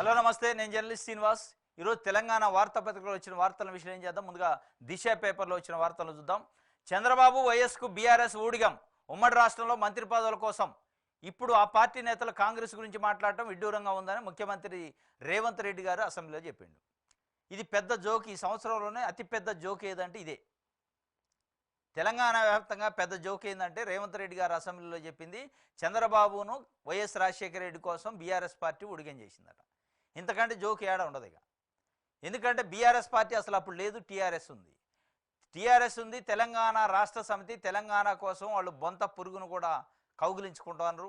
Hello నమస్తే, నేను journalist Srinivas. ఈరోజు తెలంగాణ వార్తాపత్రికలో వచ్చిన వార్తలను విశ్లేషణ చేద్దాం. ముందుగా దిశ పేపర్లో వచ్చిన వార్తలను చూద్దాం. చంద్రబాబు వైఎస్కు బీఆర్ఎస్ ఊడిగం, ఉమ్మడి రాష్ట్రంలో మంత్రి పదవుల కోసం. ఇప్పుడు ఆ పార్టీ నేతలు కాంగ్రెస్ గురించి మాట్లాడటం విడ్డూరంగా ఉందని ముఖ్యమంత్రి రేవంత్ రెడ్డి గారు అసెంబ్లీలో చెప్పిండు. ఇది పెద్ద జోక్. ఈ సంవత్సరంలోనే అతిపెద్ద జోక్ ఏదంటే ఇదే. తెలంగాణ వ్యాప్తంగా పెద్ద జోక్ ఏంటంటే రేవంత్ రెడ్డి గారు అసెంబ్లీలో చెప్పింది చంద్రబాబును వైఎస్ రాజశేఖర రెడ్డి కోసం బీఆర్ఎస్ పార్టీ ఉడిగం చేసిందట. ఇంతకంటే జోక్ ఏడా ఉండదు ఇక. ఎందుకంటే బీఆర్ఎస్ పార్టీ అసలు అప్పుడు లేదు, టీఆర్ఎస్ ఉంది. తెలంగాణ రాష్ట్ర సమితి తెలంగాణ కోసం వాళ్ళు బొంత పురుగును కూడా కౌగిలించుకుంటున్నారు.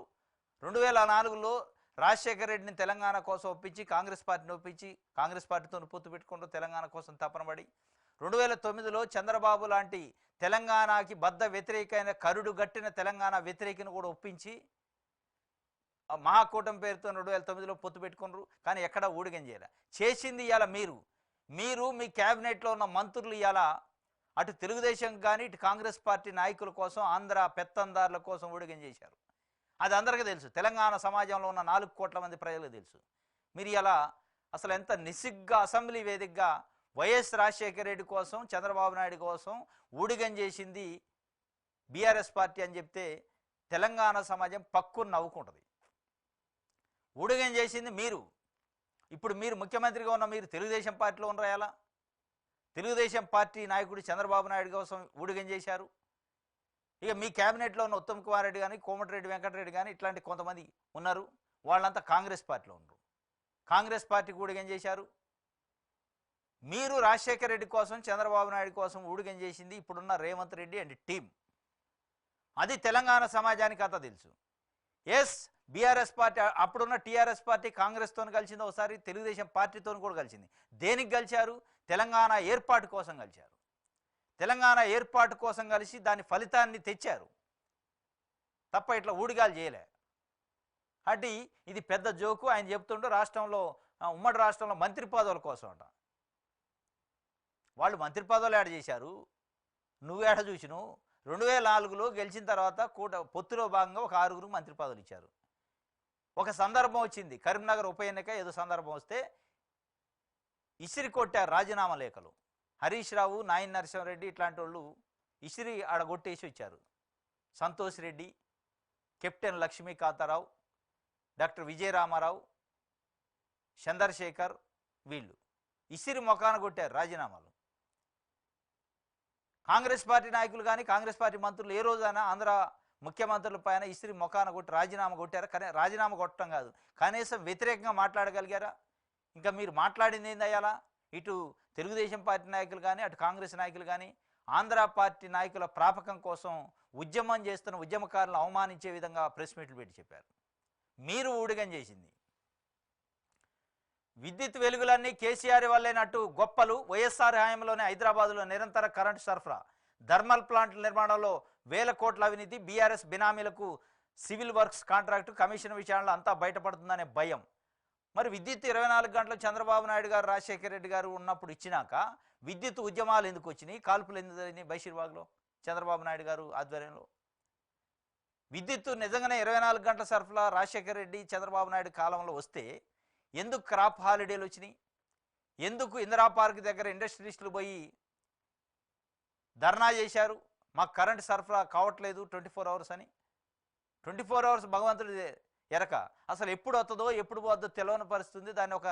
2004లో రాజశేఖర రెడ్డిని తెలంగాణ కోసం ఒప్పించి కాంగ్రెస్ పార్టీని ఒప్పించి కాంగ్రెస్ పార్టీతో పొత్తు పెట్టుకుంటూ తెలంగాణ కోసం తపనబడి 2009లో చంద్రబాబు లాంటి తెలంగాణకి బద్ద వ్యతిరేకమైన కరుడు గట్టిన తెలంగాణ వ్యతిరేకిని కూడా ఒప్పించి మహాకూటమి పేరుతో 2009లో పొత్తు పెట్టుకున్నారు. కానీ ఎక్కడా ఊడిగం చేయలే. చేసింది ఇవాళ మీరు మీ క్యాబినెట్లో ఉన్న మంత్రులు ఇవాళ అటు తెలుగుదేశం కానీ ఇటు కాంగ్రెస్ పార్టీ నాయకుల కోసం ఆంధ్ర పెత్తందారుల కోసం ఊడిగం చేశారు. అది అందరికీ తెలుసు. తెలంగాణ సమాజంలో ఉన్న 4 కోట్ల మంది ప్రజలకు తెలుసు. మీరు ఇలా అసలు ఎంత నిసిగ్గా అసెంబ్లీ వేదికగా వైఎస్ రాజశేఖర రెడ్డి కోసం చంద్రబాబు నాయుడు కోసం ఊడిగం చేసింది బీఆర్ఎస్ పార్టీ అని చెప్తే తెలంగాణ సమాజం పక్కుని నవ్వుకుంటుంది. ఊడిగం చేసింది మీరు. ఇప్పుడు మీరు ముఖ్యమంత్రిగా ఉన్న మీరు తెలుగుదేశం పార్టీలో ఉన్నారా? తెలుగుదేశం పార్టీ నాయకుడు చంద్రబాబు నాయుడు కోసం ఊడిగం చేశారు. ఇక మీ క్యాబినెట్లో ఉన్న ఉత్తమ్ కుమార్ రెడ్డి కానీ కోమటిరెడ్డి వెంకటరెడ్డి కానీ ఇట్లాంటి కొంతమంది ఉన్నారు. వాళ్ళంతా కాంగ్రెస్ పార్టీలో ఉన్నారు. కాంగ్రెస్ పార్టీకి ఊడిగం చేశారు. మీరు రాజశేఖర రెడ్డి కోసం చంద్రబాబు నాయుడు కోసం ఊడిగం చేసింది ఇప్పుడున్న రేవంత్ రెడ్డి అండ్ టీం. అది తెలంగాణ సమాజానికి అంతా తెలుసు. ఎస్, బీఆర్ఎస్ పార్టీ అప్పుడున్న టీఆర్ఎస్ పార్టీ కాంగ్రెస్తో కలిసింది, ఒకసారి తెలుగుదేశం పార్టీతో కూడా కలిసింది. దేనికి కలిశారు? తెలంగాణ ఏర్పాటు కోసం కలిశారు. తెలంగాణ ఏర్పాటు కోసం కలిసి దాని ఫలితాన్ని తెచ్చారు తప్ప ఇట్లా ఊడిగాలు చేయలే. అంటే ఇది పెద్ద జోకు. ఆయన చెప్తుంటూ రాష్ట్రంలో ఉమ్మడి రాష్ట్రంలో మంత్రి పదవుల కోసం అంట. వాళ్ళు మంత్రి పదవులు యాడ్ చేశారు. నువ్వేడ చూసినావు? 2004లో గెలిచిన తర్వాత పొత్తులో భాగంగా ఒక 6 మంత్రి పదవులు ఇచ్చారు. ఒక సందర్భం వచ్చింది, కరీంనగర్ ఉప ఎన్నిక ఏదో సందర్భం వస్తే ఇసిరి కొట్టారు రాజీనామా లేఖలు. హరీష్ రావు, నాయన్ నరసింహారెడ్డి ఇట్లాంటి వాళ్ళు ఇసిరి ఆడగొట్టేసి వచ్చారు. సంతోష్ రెడ్డి, కెప్టెన్ లక్ష్మీకాంతారావు, డాక్టర్ విజయరామారావు, చంద్రశేఖర్ వీళ్ళు ఇసిరి మొఖాన కొట్టారు రాజీనామాలు. కాంగ్రెస్ పార్టీ నాయకులు కానీ కాంగ్రెస్ పార్టీ మంత్రులు ఏ రోజైనా ఆంధ్ర ముఖ్యమంత్రుల పైన ఇసిరి మొఖాన కొట్టి రాజీనామా కొట్టారా? కానీ రాజీనామా కొట్టడం కాదు, కనీసం వ్యతిరేకంగా మాట్లాడగలిగారా? ఇంకా మీరు మాట్లాడింది ఏంది అయ్యాలా? ఇటు తెలుగుదేశం పార్టీ నాయకులు కానీ అటు కాంగ్రెస్ నాయకులు కానీ ఆంధ్ర పార్టీ నాయకుల ప్రాపకం కోసం ఉద్యమం చేస్తున్న ఉద్యమకారులను అవమానించే విధంగా ప్రెస్ మీట్లు పెట్టి చెప్పారు. మీరు ఊడిగం చేసింది. విద్యుత్ వెలుగులన్నీ కేసీఆర్ వల్లేనట్టు గొప్పలు. వైఎస్ఆర్ హయాంలోనే హైదరాబాద్లో నిరంతర కరెంటు సరఫరా, థర్మల్ ప్లాంట్ల నిర్మాణంలో 1000 కోట్ల అవినీతి, బీఆర్ఎస్ బినామీలకు సివిల్ వర్క్స్ కాంట్రాక్టు కమిషన్ విషయాల్లో అంతా బయటపడుతుందనే భయం. మరి విద్యుత్ 24 గంటలు చంద్రబాబు నాయుడు గారు రాజశేఖర రెడ్డి గారు ఉన్నప్పుడు ఇచ్చినాక విద్యుత్ ఉద్యమాలు ఎందుకు వచ్చినాయి? కాల్పులు ఎందుకు జరిగినాయి బషీర్బాగ్లో చంద్రబాబు నాయుడు గారు ఆధ్వర్యంలో? విద్యుత్తు నిజంగానే 24 గంటల సరఫరా రాజశేఖర రెడ్డి చంద్రబాబు నాయుడు కాలంలో వస్తే ఎందుకు క్రాప్ హాలిడేలు వచ్చినాయి? ఎందుకు ఇందిరా పార్క్ దగ్గర ఇండస్ట్రియలిస్టులు పోయి ధర్నా చేశారు? మాకు కరెంటు సరఫరా కావట్లేదు 24 అవర్స్ అని. 24 అవర్స్ భగవంతుడి ఎరక. అసలు ఎప్పుడు వస్తుందో ఎప్పుడు పోద్దో తెలియని పరిస్థితుంది. దాన్ని ఒక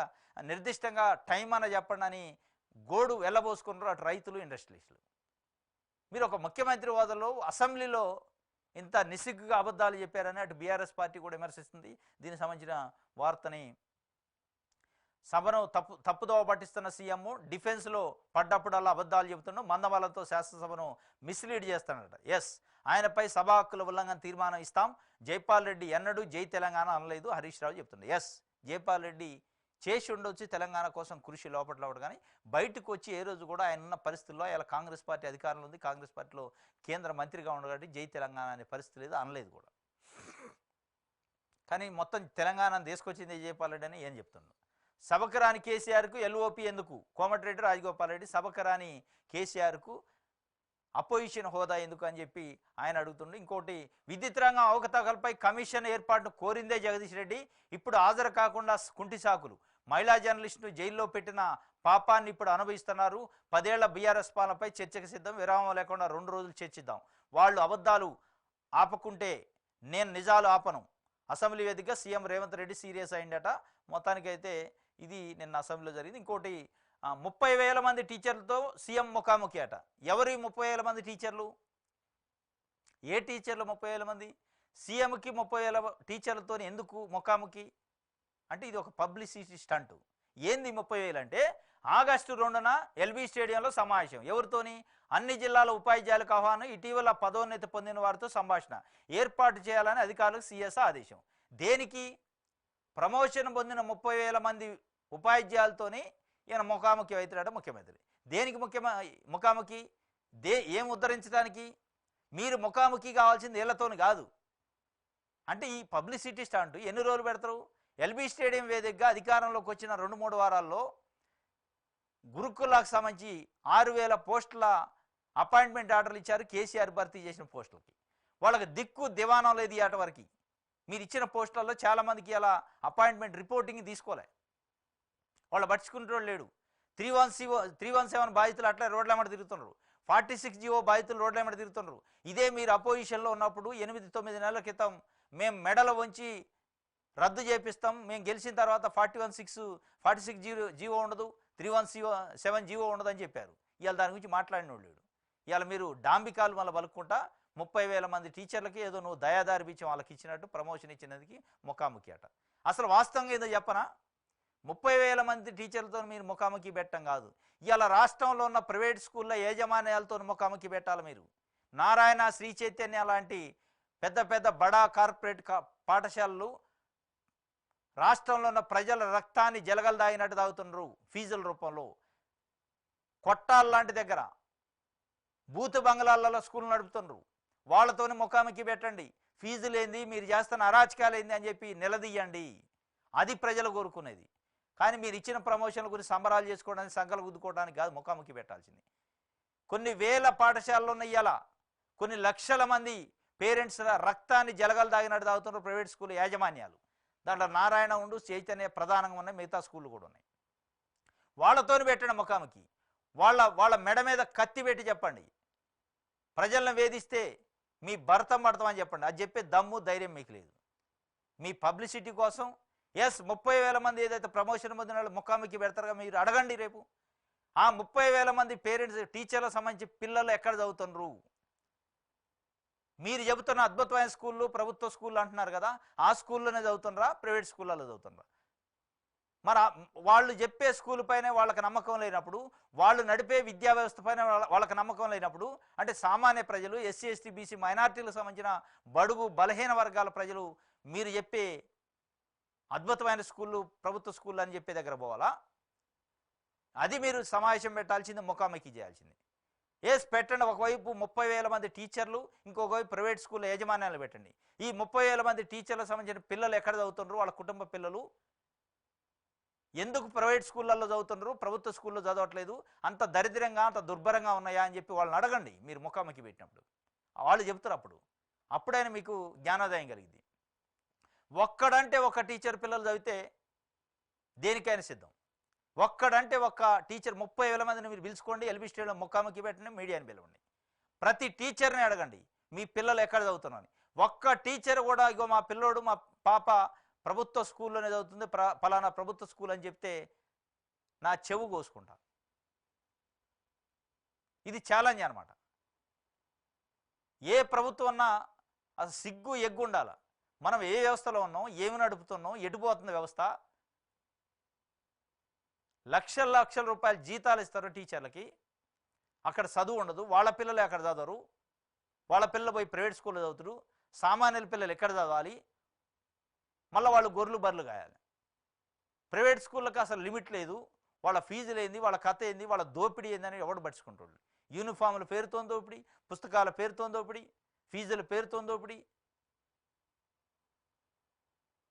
నిర్దిష్టంగా టైం అన్న చెప్పండి అని గోడు వెళ్ళబోసుకున్నారు అటు రైతులు, ఇండస్ట్రియలిస్టులు. మీరు ఒక ముఖ్యమంత్రి హోదాలో అసెంబ్లీలో ఇంత నిసిగ్గుగా అబద్ధాలు చెప్పారని అటు బీఆర్ఎస్ పార్టీ కూడా విమర్శిస్తుంది. దీనికి సంబంధించిన వార్తని సభను తప్పుదోవ పట్టిస్తున్న సీఎం డిఫెన్స్లో పడ్డప్పుడల్లా అబద్ధాలు చెబుతున్నాడు, మందబలంతో శాసనసభను మిస్లీడ్ చేస్తాడట. ఎస్, ఆయనపై సభా హక్కుల ఉల్లంఘన తీర్మానం ఇస్తాం. జైపాల్ రెడ్డి ఎన్నడూ జై తెలంగాణ అనలేదు హరీష్ రావు చెప్తున్నాడు. ఎస్, జైపాల్ రెడ్డి చేసి ఉండొచ్చు తెలంగాణ కోసం కృషి లోపల, కానీ బయటకు వచ్చి ఏ రోజు కూడా ఆయన ఉన్న పరిస్థితుల్లో ఇలా కాంగ్రెస్ పార్టీ అధికారంలో ఉంది, కాంగ్రెస్ పార్టీలో కేంద్ర మంత్రిగా ఉండగాట్టి జై తెలంగాణ అనే పరిస్థితి లేదు, అనలేదు కూడా. కానీ మొత్తం తెలంగాణను తీసుకొచ్చింది జైపాల్ రెడ్డి అని ఏం చెప్తున్నాడు? సభకు రాని కేసీఆర్కు ఎల్ఓపి ఎందుకు? కోమటిరెడ్డి రాజగోపాల్ రెడ్డి సభకు రాని కేసీఆర్కు అపోజిషన్ హోదా ఎందుకు అని చెప్పి ఆయన అడుగుతుండే. ఇంకోటి, విద్యుత్ రంగం అవకతవకలపై కమిషన్ ఏర్పాటును కోరిందే జగదీష్ రెడ్డి. ఇప్పుడు హాజరు కాకుండా కుంటి సాకులు. మహిళా జర్నలిస్టును జైల్లో పెట్టిన పాపాన్ని ఇప్పుడు అనుభవిస్తున్నారు. 10 ఏళ్ల బీఆర్ఎస్ పాలనపై చర్చకు సిద్ధం. విరామం లేకుండా 2 రోజులు చర్చిద్దాం. వాళ్ళు అబద్ధాలు ఆపకుంటే నేను నిజాలు ఆపను. అసెంబ్లీ వేదికగా సీఎం రేవంత్ రెడ్డి సీరియస్ అయిందట. మొత్తానికైతే ఇది నిన్న అసెంబ్లీలో జరిగింది. ఇంకోటి 30,000 మంది టీచర్లతో సీఎం ముఖాముఖి అట. ఎవరు 30,000 మంది టీచర్లు? ఏ టీచర్లు 30,000 మంది? సీఎంకి 30,000 టీచర్లతో ఎందుకు ముఖాముఖి అంటే ఇది ఒక పబ్లిసిటీ స్టంట్. ఏంది 30,000 అంటే ఆగస్టు 2న ఎల్బీ స్టేడియంలో సమావేశం. ఎవరితోని? అన్ని జిల్లాల ఉపాధ్యాయులకు ఆహ్వానం. ఇటీవల పదోన్నతి పొందిన వారితో సంభాషణ ఏర్పాటు చేయాలని అధికారులకు సీఎస్ ఆదేశం. దేనికి? ప్రమోషన్ పొందిన 30,000 మంది ఉపాధ్యాయులతోని ఈయన ముఖాముఖి అవుతాడట ముఖ్యమంత్రి. దేనికి ముఖాముఖి? ఏం ఉద్ధరించడానికి? మీరు ముఖాముఖి కావాల్సింది వీళ్ళతోని కాదు. అంటే ఈ పబ్లిసిటీ స్టాంట్ ఎన్ని రోజులు పెడతారు? ఎల్బీ స్టేడియం వేదికగా అధికారంలోకి వచ్చిన 2-3 వారాల్లో గురుకులకు సంబంధించి 6,000 పోస్టుల అపాయింట్మెంట్ ఆర్డర్లు ఇచ్చారు. కేసీఆర్ భర్తీ చేసిన పోస్టులకి వాళ్ళకి దిక్కు దివానం లేదు. ఈ ఆట వరకు మీరు ఇచ్చిన పోస్టులలో చాలామందికి అలా అపాయింట్మెంట్ రిపోర్టింగ్ తీసుకోలే. వాళ్ళు పట్టించుకునేటోళ్ళు లేడు. 317 బాధితులు అట్లా రోడ్ల వెంబడి తిరుగుతున్నారు. 46 జీవో బాధితులు రోడ్ల వెంబడి తిరుగుతున్నారు. ఇదే మీరు అపోజిషన్లో ఉన్నప్పుడు 8-9 నెలల క్రితం మేము మెడలు వంచి రద్దు చేపిస్తాం, మేము గెలిచిన తర్వాత 46 జీవో ఉండదు, 317 జీవో ఉండదు అని చెప్పారు. ఇవాళ దాని గురించి మాట్లాడిన వాళ్ళు లేడు. ఇవాళ మీరు డాంబికాలు మళ్ళీ బలుక్కుంటా 30,000 మంది టీచర్లకి ఏదో నువ్వు దయాదారి బిచ్చం వాళ్ళకి ఇచ్చినట్టు ప్రమోషన్ ఇచ్చినందుకు ముఖాముఖి అట. అసలు వాస్తవంగా ఏదో చెప్పనా? 30,000 మంది టీచర్లతో మీరు ముఖాముఖి పెట్టడం కాదు. ఇవాళ రాష్ట్రంలో ఉన్న ప్రైవేట్ స్కూళ్ళ యాజమాన్యాలతో ముఖాముఖి పెట్టాలి మీరు. నారాయణ, శ్రీ చైతన్య లాంటి పెద్ద పెద్ద బడా కార్పొరేట్ పాఠశాలలు రాష్ట్రంలో ఉన్న ప్రజల రక్తాన్ని జలగలు దాగినట్టు తాగుతున్నారు ఫీజుల రూపంలో. కొట్టాల లాంటి దగ్గర బూత్ బంగ్లాలలో స్కూల్ నడుపుతున్నారు. వాళ్ళతోనే ముఖాముఖి పెట్టండి. ఫీజులు ఏంది, మీరు చేస్తున్న అరాచకాలు ఏంది అని చెప్పి నిలదీయండి. అది ప్రజలు కోరుకునేది. కానీ మీరు ఇచ్చిన ప్రమోషన్ల గురించి సంబరాలు చేసుకోవడానికి, సంకలు గుద్దుకోవడానికి కాదు ముఖాముఖి పెట్టాల్సింది. కొన్ని వేల పాఠశాలలు ఉన్నాయి. ఇలా కొన్ని లక్షల మంది పేరెంట్స్ రక్తాన్ని జలగలు దాగినట్టు తాగుతున్నారు ప్రైవేట్ స్కూల్ యాజమాన్యాలు. దాంట్లో నారాయణ ఉండు, చైతన్య ప్రధానంగా ఉన్నాయి, మిగతా స్కూళ్ళు కూడా ఉన్నాయి. వాళ్ళతో పెట్టిన ముఖాముఖి. వాళ్ళ మెడ మీద కత్తి పెట్టి చెప్పండి, ప్రజలను వేధిస్తే మీ భర్తం పడతామని చెప్పండి. అది చెప్పే దమ్ము ధైర్యం మీకు లేదు. మీ పబ్లిసిటీ కోసం 30,000 మంది ఏదైతే ప్రమోషన్ పొందిన వాళ్ళు ముఖాముఖి పెడతారుగా, మీరు అడగండి రేపు. ఆ 30,000 మంది పేరెంట్స్ టీచర్లకు సంబంధించి పిల్లలు ఎక్కడ చదువుతున్నారు? మీరు చెబుతున్న అద్భుతమైన స్కూళ్ళు, ప్రభుత్వ స్కూళ్ళు అంటున్నారు కదా, ఆ స్కూల్లోనే చదువుతున్నారా, ప్రైవేట్ స్కూళ్ళలో చదువుతున్నారా? మరి వాళ్ళు చెప్పే స్కూల్ పైన వాళ్ళకి నమ్మకం లేనప్పుడు, వాళ్ళు నడిపే విద్యా వ్యవస్థ పైన వాళ్ళకి నమ్మకం లేనప్పుడు, అంటే సామాన్య ప్రజలు, ఎస్సీ, ఎస్టీ, బీసీ మైనార్టీలకు సంబంధించిన బడుగు బలహీన వర్గాల ప్రజలు మీరు చెప్పే అద్భుతమైన స్కూళ్ళు, ప్రభుత్వ స్కూళ్ళు అని చెప్పే దగ్గర పోవాలా? అది మీరు సమావేశం పెట్టాల్సింది, ముఖాముఖి చేయాల్సింది. పెట్టండి. ఒకవైపు 30,000 మంది టీచర్లు, ఇంకొక వైపు ప్రైవేట్ స్కూల్ యాజమాన్యాలు పెట్టండి. ఈ 30,000 మంది టీచర్లకు సంబంధించిన పిల్లలు ఎక్కడ చదువుతున్నారు, వాళ్ళ కుటుంబ పిల్లలు ఎందుకు ప్రైవేట్ స్కూళ్ళల్లో చదువుతున్నారు, ప్రభుత్వ స్కూల్లో చదవట్లేదు, అంత దరిద్రంగా అంత దుర్భరంగా ఉన్నాయా అని చెప్పి వాళ్ళని అడగండి. మీరు ముఖాముఖి పెట్టినప్పుడు వాళ్ళు చెబుతారు. అప్పుడైనా మీకు జ్ఞానోదయం కలిగింది. ఒక్కడంటే ఒక టీచర్ పిల్లలు చదివితే దేనికైనా సిద్ధం. ఒక్కడంటే ఒక్క టీచర్ 30,000 మందిని మీరు పిలుచుకోండి, ఎల్బీ స్టేడియం ముఖాముఖి పెట్టండి, మీడియాని పిలవండి. ప్రతి టీచర్ని అడగండి మీ పిల్లలు ఎక్కడ చదువుతున్నారని. ఒక్క టీచర్ కూడా ఇగో మా పిల్లోడు, మా పాప ప్రభుత్వ స్కూల్లోనే చదువుతుంది, ఫలానా ప్రభుత్వ స్కూల్ అని చెప్తే నా చెవు కోసుకుంటా. ఇది ఛాలెంజ్ అనమాట. ఏ ప్రభుత్వం అన్నా అసలు సిగ్గు ఎగ్గు ఉండాలి. మనం ఏ వ్యవస్థలో ఉన్నాం, ఏమి నడుపుతున్నాం, ఎటుపోతుంది వ్యవస్థ. లక్షల లక్షల రూపాయలు జీతాలు ఇస్తారు టీచర్లకి, అక్కడ చదువు ఉండదు, వాళ్ళ పిల్లలు అక్కడ చదవరు, వాళ్ళ పిల్లలు పోయి ప్రైవేట్ స్కూల్లో చదువుతారు. సామాన్యుల పిల్లలు ఎక్కడ చదవాలి? మళ్ళీ వాళ్ళు గొర్రెలు బర్రెలు కాయాలి. ప్రైవేట్ స్కూళ్ళకి అసలు లిమిట్ లేదు. వాళ్ళ ఫీజులు ఏంది, వాళ్ళ కథ ఏంది, వాళ్ళ దోపిడీ ఏందని ఎవడు పట్టించుకుంటాడు. యూనిఫామ్ల పేరుతో దోపిడీ, పుస్తకాల పేరుతో దోపిడీ, ఫీజుల పేరుతో దోపిడీ.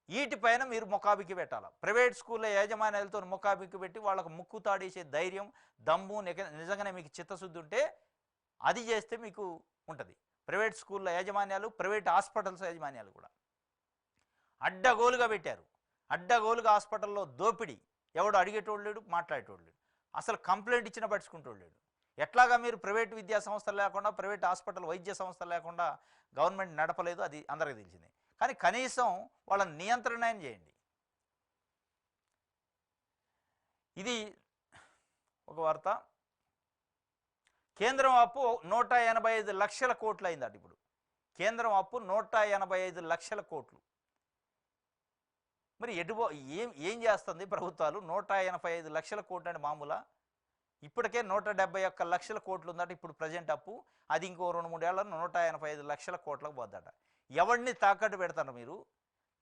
వీటిపైన మీరు ముఖాముఖి పెట్టాలి. ప్రైవేట్ స్కూళ్ళ యాజమాన్యాలతో ముఖాముఖి పెట్టి వాళ్ళకు ముక్కు తాడేసే ధైర్యం, దమ్ము నిజంగానే మీకు చిత్తశుద్ధి ఉంటే అది చేస్తే మీకు ఉంటుంది. ప్రైవేట్ స్కూళ్ళ యాజమాన్యాలు, ప్రైవేట్ హాస్పిటల్స్ యాజమాన్యాలు కూడా అడ్డగోలుగా పెట్టారు. అడ్డగోలుగా హాస్పిటల్లో దోపిడీ ఎవడు అడిగేటోడు లేడు, మాట్లాడేటోడు లేడు. అసలు కంప్లైంట్ ఇచ్చినా పట్టించుకుంటోడు లేడు. ఎట్లాగా మీరు ప్రైవేట్ విద్యా సంస్థలు లేకుండా, ప్రైవేట్ హాస్పిటల్ వైద్య సంస్థలు లేకుండా గవర్నమెంట్ నడపలేదు, అది అందరికీ తెలిసిందే. కానీ కనీసం వాళ్ళ నియంత్రణ చేయండి. ఇది ఒక వార్త. కేంద్రం అప్పు 185 లక్షల కోట్లు అయిందట. ఇప్పుడు కేంద్రం అప్పు 185 లక్షల కోట్లు. మరి ఏం చేస్తుంది ప్రభుత్వాలు? 185 లక్షల కోట్లు అంటే మామూలా? ఇప్పటికే 171 లక్షల కోట్లు ఉందట ఇప్పుడు ప్రజెంట్ అప్పు. అది ఇంకో 2-3 ఏళ్ళలో 185 లక్షల కోట్లకు పోద్దట. ఎవరిని తాకట్టు పెడతారు మీరు?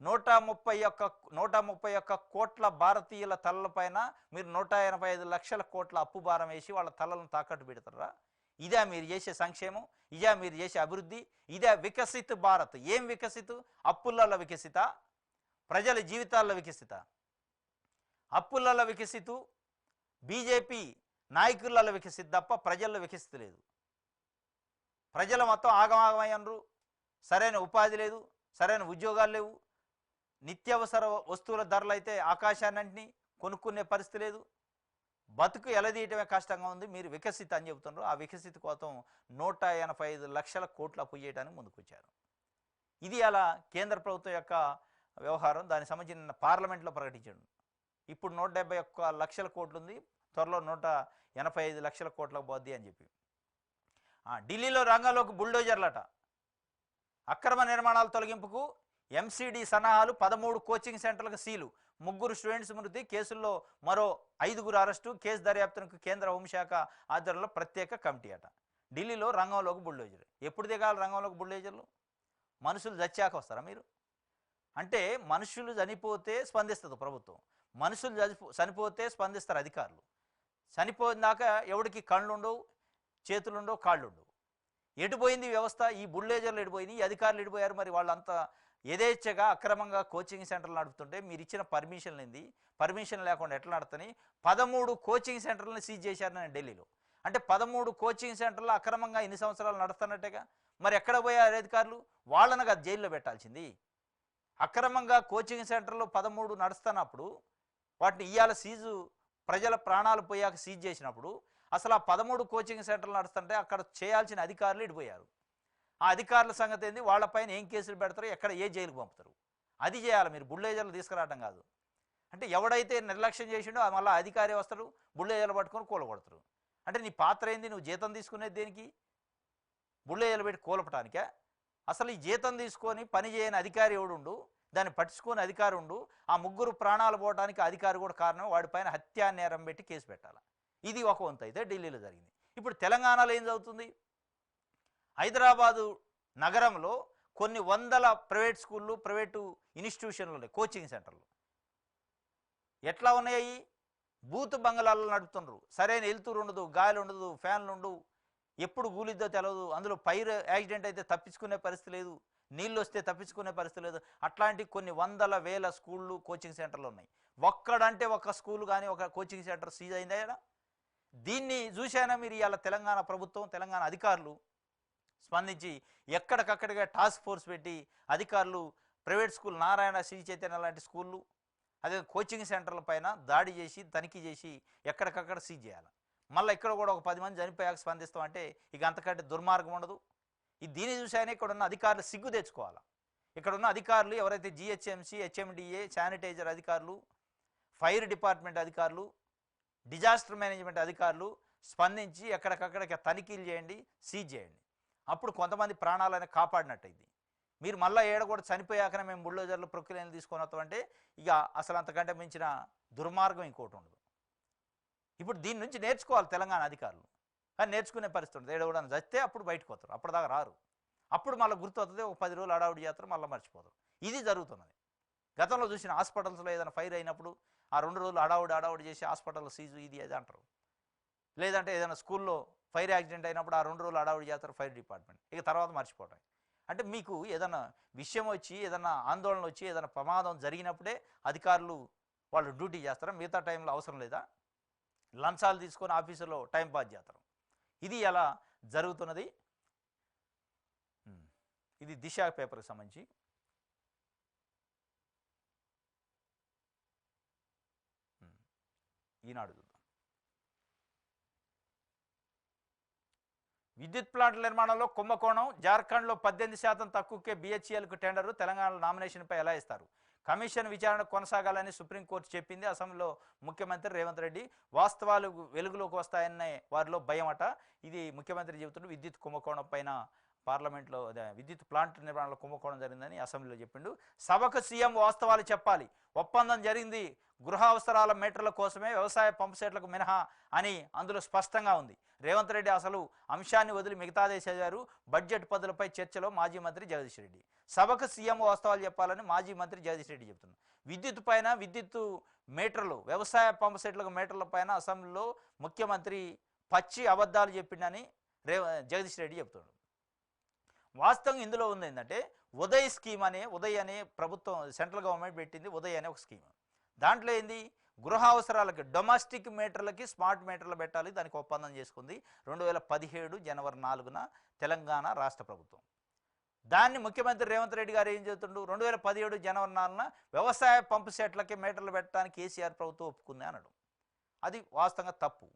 131 కోట్ల భారతీయుల తలలపైన మీరు 185 లక్షల కోట్ల అప్పు భారం వేసి వాళ్ళ తలలను తాకట్టు పెడతారా? ఇదే మీరు చేసే సంక్షేమం? ఇదే మీరు చేసే అభివృద్ధి? ఇదే వికసిత్ భారత్? ఏం వికసిత్? అప్పులలో వికసిత, ప్రజల జీవితాల్లో వికసిత? అప్పులలో వికసితు, బీజేపీ నాయకులలో వికసిత్ తప్ప ప్రజల్లో వికసిత లేదు. ప్రజల మొత్తం ఆగమాగమయ్యారు. సరైన ఉపాధి లేదు, సరైన ఉద్యోగాలు లేవు. నిత్యావసర వస్తువుల ధరలు అయితే ఆకాశాన్నింటినీ కొనుక్కునే పరిస్థితి లేదు. బతుకు ఎలదీయటమే కష్టంగా ఉంది. మీరు వికసిత అని చెబుతున్నారు. ఆ వికసిత కోసం 185 లక్షల కోట్లు అప్పు చేయడానికి ముందుకొచ్చారు. ఇది అలా కేంద్ర ప్రభుత్వం యొక్క వ్యవహారం. దానికి సంబంధించిన పార్లమెంట్లో ప్రకటించాడు. ఇప్పుడు 171 లక్షల కోట్లు ఉంది, త్వరలో 185 లక్షల కోట్లకు పోద్ది అని చెప్పి. ఢిల్లీలో రంగంలోకి బుల్డోజర్లట. అక్రమ నిర్మాణాల తొలగింపుకు ఎంసీడీ సన్నాహాలు. 13 కోచింగ్ సెంటర్లకు సీలు. 3 స్టూడెంట్స్ మృతి. కేసుల్లో మరో 5 అరెస్టు. కేసు దర్యాప్తునకు కేంద్ర హోంశాఖ ఆధ్వర్యంలో ప్రత్యేక కమిటీ అట. ఢిల్లీలో రంగంలోకి బుల్డోజర్. ఎప్పుడు దిగాలి రంగంలోకి బుల్డోజర్లు? మనుషులు చచ్చాక వస్తారా మీరు? అంటే మనుషులు చనిపోతే స్పందిస్తుంది ప్రభుత్వం, మనుషులు చనిపోతే స్పందిస్తారు అధికారులు. చనిపోయినాక ఎవడికి కళ్ళుండవు, చేతులుండవు, కాళ్ళుండవు. ఎటుపోయింది వ్యవస్థ? ఈ బుల్డోజర్లు ఎడిపోయినాయి, ఈ అధికారులు ఎడిపోయారు. మరి వాళ్ళంతా యథేచ్ఛగా అక్రమంగా కోచింగ్ సెంటర్లు నడుపుతుంటే మీరు ఇచ్చిన పర్మిషన్ ఏంది? పర్మిషన్ లేకుండా ఎట్లా నడుతున్నాయి? 13 కోచింగ్ సెంటర్లను సీజ్ చేశారు నేను ఢిల్లీలో. అంటే 13 కోచింగ్ సెంటర్లు అక్రమంగా ఇన్ని సంవత్సరాలు నడుస్తున్నట్టుగా. మరి ఎక్కడ పోయారు అధికారులు? వాళ్ళను కాదు జైల్లో పెట్టాల్సింది. అక్రమంగా కోచింగ్ సెంటర్లు 13 నడుస్తున్నప్పుడు వాటిని ఇవాళ సీజు, ప్రజల ప్రాణాలు పోయాక సీజ్ చేసినప్పుడు అసలు ఆ 13 కోచింగ్ సెంటర్లు నడుస్తుంటే అక్కడ చేయాల్సిన అధికారులు ఇడిపోయారు. ఆ అధికారుల సంగతి ఏంది? వాళ్ళపైన ఏం కేసులు పెడతారు, ఎక్కడ ఏ జైలుకు పంపుతారు, అది చేయాలి. మీరు బుల్డోజర్లు తీసుకురావడం కాదు. అంటే ఎవడైతే నిర్లక్ష్యం చేసిండో మళ్ళీ అధికారి వస్తాడు, బుల్డోజర్లు పట్టుకొని కూలగొడతారు. అంటే నీ పాత్ర ఏంది? నువ్వు జీతం తీసుకునేది దేనికి? బుల్డోజర్లు పెట్టి కూలపటానికే? అసలు ఈ జీతం తీసుకొని పని చేయని అధికారి ఎవడుండు, దాన్ని పట్టించుకొని అధికారి ఉండు. ఆ 3 ప్రాణాలు పోవడానికి అధికారి కూడా కారణం. వాడిపైన హత్యా నేరం పెట్టి కేసు పెట్టాలి. ఇది ఒక వంతు అయితే ఢిల్లీలో జరిగింది. ఇప్పుడు తెలంగాణలో ఏం జరుగుతుంది? హైదరాబాదు నగరంలో కొన్ని వందల ప్రైవేట్ స్కూళ్ళు, ప్రైవేటు ఇన్స్టిట్యూషన్లు ఉన్నాయి, కోచింగ్ సెంటర్లు. ఎట్లా ఉన్నాయి? బూత్ బంగళాల్లో నడుపుతున్నారు. సరైన వెలుతురు ఉండదు, గాలి ఉండదు, ఫ్యాన్లు ఉండవు, ఎప్పుడు కూలిద్దో తెలియదు. అందులో ఫైర్ యాక్సిడెంట్ అయితే తప్పించుకునే పరిస్థితి లేదు, నీళ్ళు వస్తే తప్పించుకునే పరిస్థితి లేదు. అట్లాంటి కొన్ని వందల వేల స్కూళ్ళు, కోచింగ్ సెంటర్లు ఉన్నాయి. ఒక్కడంటే ఒక స్కూల్ కానీ ఒక కోచింగ్ సెంటర్ సీజ్ అయిందా? దీన్ని చూశానా మీరు? ఇవాళ తెలంగాణ ప్రభుత్వం, తెలంగాణ అధికారులు స్పందించి ఎక్కడికక్కడిగా టాస్క్ ఫోర్స్ పెట్టి అధికారులు ప్రైవేట్ స్కూల్, నారాయణ, శ్రీ చైతన్య లాంటి స్కూళ్ళు, అదే కోచింగ్ సెంటర్ల పైన దాడి చేసి తనిఖీ చేసి ఎక్కడికక్కడ సీజ్ చేయాలి. మళ్ళీ ఇక్కడ కూడా ఒక 10 మంది చనిపోయాక స్పందిస్తామంటే ఇక అంతకంటే దుర్మార్గం ఉండదు. దీన్ని చూసానే ఇక్కడ ఉన్న అధికారులు సిగ్గు తెచ్చుకోవాలి. ఇక్కడ ఉన్న అధికారులు ఎవరైతే జిహెచ్ఎంసీ, హెచ్ఎండిఏ, శానిటైజర్ అధికారులు, ఫైర్ డిపార్ట్మెంట్ అధికారులు, డిజాస్టర్ మేనేజ్మెంట్ అధికారులు స్పందించి ఎక్కడికక్కడికి తనిఖీలు చేయండి, సీజ్ చేయండి. అప్పుడు కొంతమంది ప్రాణాలను కాపాడినట్టయింది. మీరు మళ్ళీ ఏడ కూడా చనిపోయాకనే మేము బుల్డోజర్లు, ప్రొక్లైన్లు తీసుకొని వస్తామంటే ఇక అసలు అంతకంటే మించిన దుర్మార్గం ఇంకోటి ఉండదు. ఇప్పుడు దీని నుంచి నేర్చుకోవాలి తెలంగాణ అధికారులు. కానీ నేర్చుకునే పరిస్థితి ఉంటుంది. ఏడో కూడా చస్తే అప్పుడు బయటకు వస్తారు, అప్పటిదాకా రారు. అప్పుడు మళ్ళీ గుర్తు వస్తుంది, ఒక 10 రోజులు అడావుడి చేస్తారు, మళ్ళీ మర్చిపోతారు. ఇది జరుగుతున్నది. గతంలో చూసిన హాస్పిటల్స్లో ఏదైనా ఫైర్ అయినప్పుడు ఆ 2 రోజులు అడావుడి చేసి హాస్పిటల్ సీజు ఇది అది అంటారు. లేదంటే ఏదైనా స్కూల్లో ఫైర్ యాక్సిడెంట్ అయినప్పుడు ఆ 2 రోజులు అడావుడి చేస్తారు ఫైర్ డిపార్ట్మెంట్, ఇక తర్వాత మర్చిపోవటం. అంటే మీకు ఏదైనా విషయం వచ్చి, ఏదైనా ఆందోళన వచ్చి, ఏదైనా ప్రమాదం జరిగినప్పుడే అధికారులు వాళ్ళు డ్యూటీ చేస్తారా? మిగతా టైంలో అవసరం లేదా? లంచాలు తీసుకొని ఆఫీసులో టైం పాస్ చేస్తారు. ఇది ఎలా జరుగుతున్నది? ఇది దిశ పేపర్కి సంబంధించి. ఈనాడు చూద్దాం. విద్యుత్ ప్లాంట్ల నిర్మాణంలో కుంభకోణం, జార్ఖండ్లో 18% తక్కువకే BHELకు టెండరు, తెలంగాణలో నామినేషన్పై ఎలా ఇస్తారు? కమిషన్ విచారణ కొనసాగాలని సుప్రీంకోర్టు చెప్పింది. అసెంబ్లీలో ముఖ్యమంత్రి రేవంత్ రెడ్డి వాస్తవాలు వెలుగులోకి వస్తాయనే వారిలో భయమట. ఇది ముఖ్యమంత్రి చెబుతుంటే విద్యుత్ కుంభకోణం పైన పార్లమెంట్లో విద్యుత్ ప్లాంట్ నిర్మాణంలో కుంభకోణం జరిగిందని అసెంబ్లీలో చెప్పిండు. సభకు సీఎం వాస్తవాలు చెప్పాలి. ఒప్పందం జరిగింది గృహ అవసరాల మీటర్ల కోసమే, వ్యవసాయ పంపు సెట్లకు మినహా అని అందులో స్పష్టంగా ఉంది. రేవంత్ రెడ్డి అసలు అంశాన్ని వదిలి మిగతాదే చదివారు. బడ్జెట్ పదులపై చర్చలో మాజీ మంత్రి జగదీష్ రెడ్డి. సభకు సీఎం వాస్తవాలు చెప్పాలని మాజీ మంత్రి జగదీష్ రెడ్డి చెప్తున్నారు. విద్యుత్ పైన, విద్యుత్ మీటర్లు, వ్యవసాయ పంపు సెట్లకు మీటర్ల పైన అసెంబ్లీలో ముఖ్యమంత్రి పచ్చి అబద్ధాలు చెప్పిండని జగదీష్ రెడ్డి చెప్తున్నాడు. వాస్తవం ఇందులో ఉంది ఏంటంటే ఉదయ్ స్కీమ్ ఉదయ్ అనే ప్రభుత్వం సెంట్రల్ గవర్నమెంట్ పెట్టింది. ఉదయ్ అనే ఒక స్కీమ్. దాంట్లో ఏంది, గృహ అవసరాలకి డొమెస్టిక్ మీటర్లకి స్మార్ట్ మీటర్లు పెట్టాలి. దానికి ఒప్పందం చేసుకుంది 2017 జనవరి 4న తెలంగాణ రాష్ట్ర ప్రభుత్వం. దాన్ని ముఖ్యమంత్రి రేవంత్ రెడ్డి గారు ఏం చెబుతుండు, 2017 జనవరి 4న వ్యవసాయ పంపు సెట్లకి మీటర్లు పెట్టడానికి కేసీఆర్ ప్రభుత్వం ఒప్పుకుంది అన్నాడు. అది వాస్తవంగా తప్పు.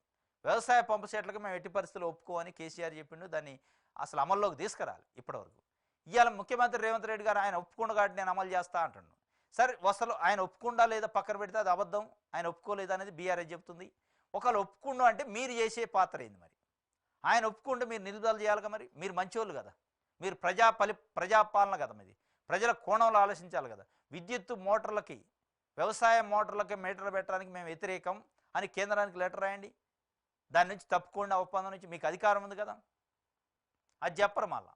వ్యవసాయ పంపు సెట్లకి మేము ఎట్టి పరిస్థితులు ఒప్పుకోమని కేసీఆర్ చెప్పిండు. దాన్ని అసలు అమల్లోకి తీసుకురాలి. ఇప్పటివరకు ఇవాళ ముఖ్యమంత్రి రేవంత్ రెడ్డి గారు ఆయన ఒప్పుకుండా కాబట్టి నేను అమలు చేస్తా అంటున్నాను. సరే, అసలు ఆయన ఒప్పుకుండా లేదా పక్కన పెడితే అది అబద్ధం. ఆయన ఒప్పుకోలేదు అనేది బీఆర్ఎస్ చెప్తుంది. ఒకవేళ ఒప్పుకుండా అంటే మీరు చేసే పాత్ర ఏంది? మరి ఆయన ఒప్పుకుంటే మీరు నిలుదల చేయాలి కదా. మరి మీరు మంచోళ్ళు కదా, మీరు ప్రజాపాలన కదా, మీది ప్రజల కోణంలో ఆలోచించాలి కదా. విద్యుత్ మోటార్లకి, వ్యవసాయ మోటార్లకి మీటర్లు పెట్టడానికి మేము వ్యతిరేకం అని కేంద్రానికి లెటర్ రాయండి. దాని నుంచి తప్పుకోండి, ఒప్పందం నుంచి. మీకు అధికారం ఉంది కదా. అది చెప్పరు. మళ్ళా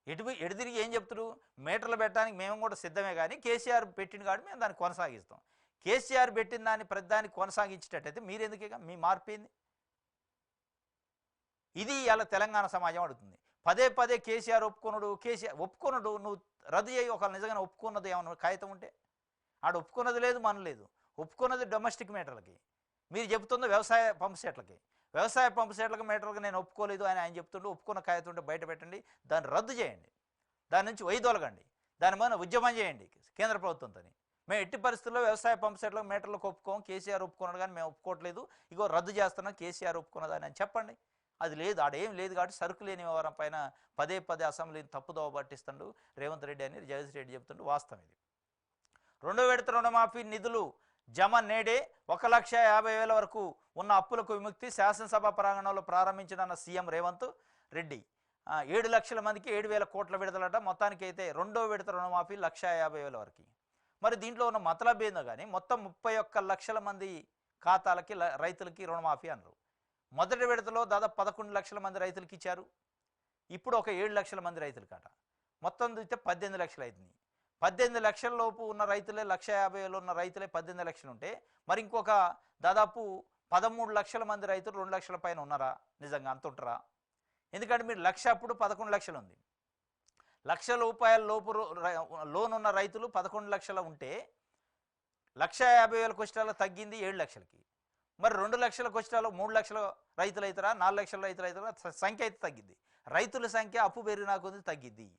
ఎటు తిరిగి ఏం చెప్తారు, మీటర్లు పెట్టడానికి మేము కూడా సిద్ధమే, కానీ కేసీఆర్ పెట్టిన కాబట్టి మేము దాన్ని కొనసాగిస్తాం. కేసీఆర్ పెట్టిన దాన్ని ప్రతిదాన్ని కొనసాగించేటట్టయితే మీరెందుకేగా, మీ మార్పింది ఇది. ఇలా తెలంగాణ సమాజం అడుగుతుంది. పదే పదే కేసీఆర్ ఒప్పుకున్నాడు నువ్వు రద్దు చేయి. ఒకవేళ నిజంగా ఒప్పుకున్నది ఏమన్నా కాగితం ఉంటే, ఆడు ఒప్పుకున్నది లేదు, మన లేదు. ఒప్పుకున్నది డొమెస్టిక్ మీటర్లకి, మీరు చెబుతుంది వ్యవసాయ పంపు సెట్లకి. వ్యవసాయ పంపు సెట్లకు మీటర్లకు నేను ఒప్పుకోలేదు అని ఆయన చెప్తుండే. ఒప్పుకున్న కాగితం ఉంటే బయట పెట్టండి, దాన్ని రద్దు చేయండి, దాని నుంచి వైదొలగండి, దాని మీద ఉద్యమం చేయండి కేంద్ర ప్రభుత్వంతో. మేము ఎట్టి పరిస్థితుల్లో వ్యవసాయ పంపు సెట్లకు మీటర్లకు ఒప్పుకోం, కేసీఆర్ ఒప్పుకున్నాడు కానీ మేము ఒప్పుకోవట్లేదు, ఇగో రద్దు చేస్తున్నాం, కేసీఆర్ ఒప్పుకున్నదని అని చెప్పండి. అది లేదు, ఆడేం లేదు కాబట్టి సరుకు లేని వ్యవహారం పైన పదే పదే అసెంబ్లీని తప్పుదోవ పట్టిస్తుండు రేవంత్ రెడ్డి అని జగదీష్ రెడ్డి చెప్తుండు. వాస్తవం ఇది. 2వ విడత రుణమాఫీ నిధులు జమ నేడే, 1,50,000 వరకు ఉన్న అప్పులకు విముక్తి శాసనసభ ప్రాంగణంలో ప్రారంభించిన సీఎం రేవంత్ రెడ్డి. 7 లక్షల మందికి 7,000 కోట్ల విడుదలట. మొత్తానికి అయితే 2వ విడత రుణమాఫీ 1,50,000 వరకు. మరి దీంట్లో ఉన్న మతలబ్ ఏందో కానీ మొత్తం 31 లక్షల మంది ఖాతాలకి రైతులకి రుణమాఫీ అన్నారు. మొదటి విడతలో దాదాపు 11 లక్షల మంది రైతులకి ఇచ్చారు. ఇప్పుడు ఒక 7 లక్షల మంది రైతులకట. మొత్తం చూస్తే 18 లక్షలు అవుతుంది. 18 లక్షల లోపు ఉన్న రైతులే, 1,50,000 ఉన్న రైతులే 18 లక్షలు ఉంటే మరి ఇంకొక దాదాపు 13 లక్షల మంది రైతులు 2 లక్షల పైన ఉన్నారా? నిజంగా అంత ఉంటారా? ఎందుకంటే మీరు 1,00,000 అప్పుడు 11 లక్షలు ఉంది. 1,00,000 రూపాయల లోపు లోన్ ఉన్న రైతులు 11 లక్షలు ఉంటే 1,50,000 కష్టాలు తగ్గింది 7 లక్షలకి. మరి 2 లక్షల కష్టాలు 3 లక్షల రైతులు అవుతారా, 4 లక్షల రైతులు అవుతారా? సంఖ్య అయితే తగ్గింది. రైతుల సంఖ్య అప్పు పెరిగినా కొద్ది తగ్గిద్ది.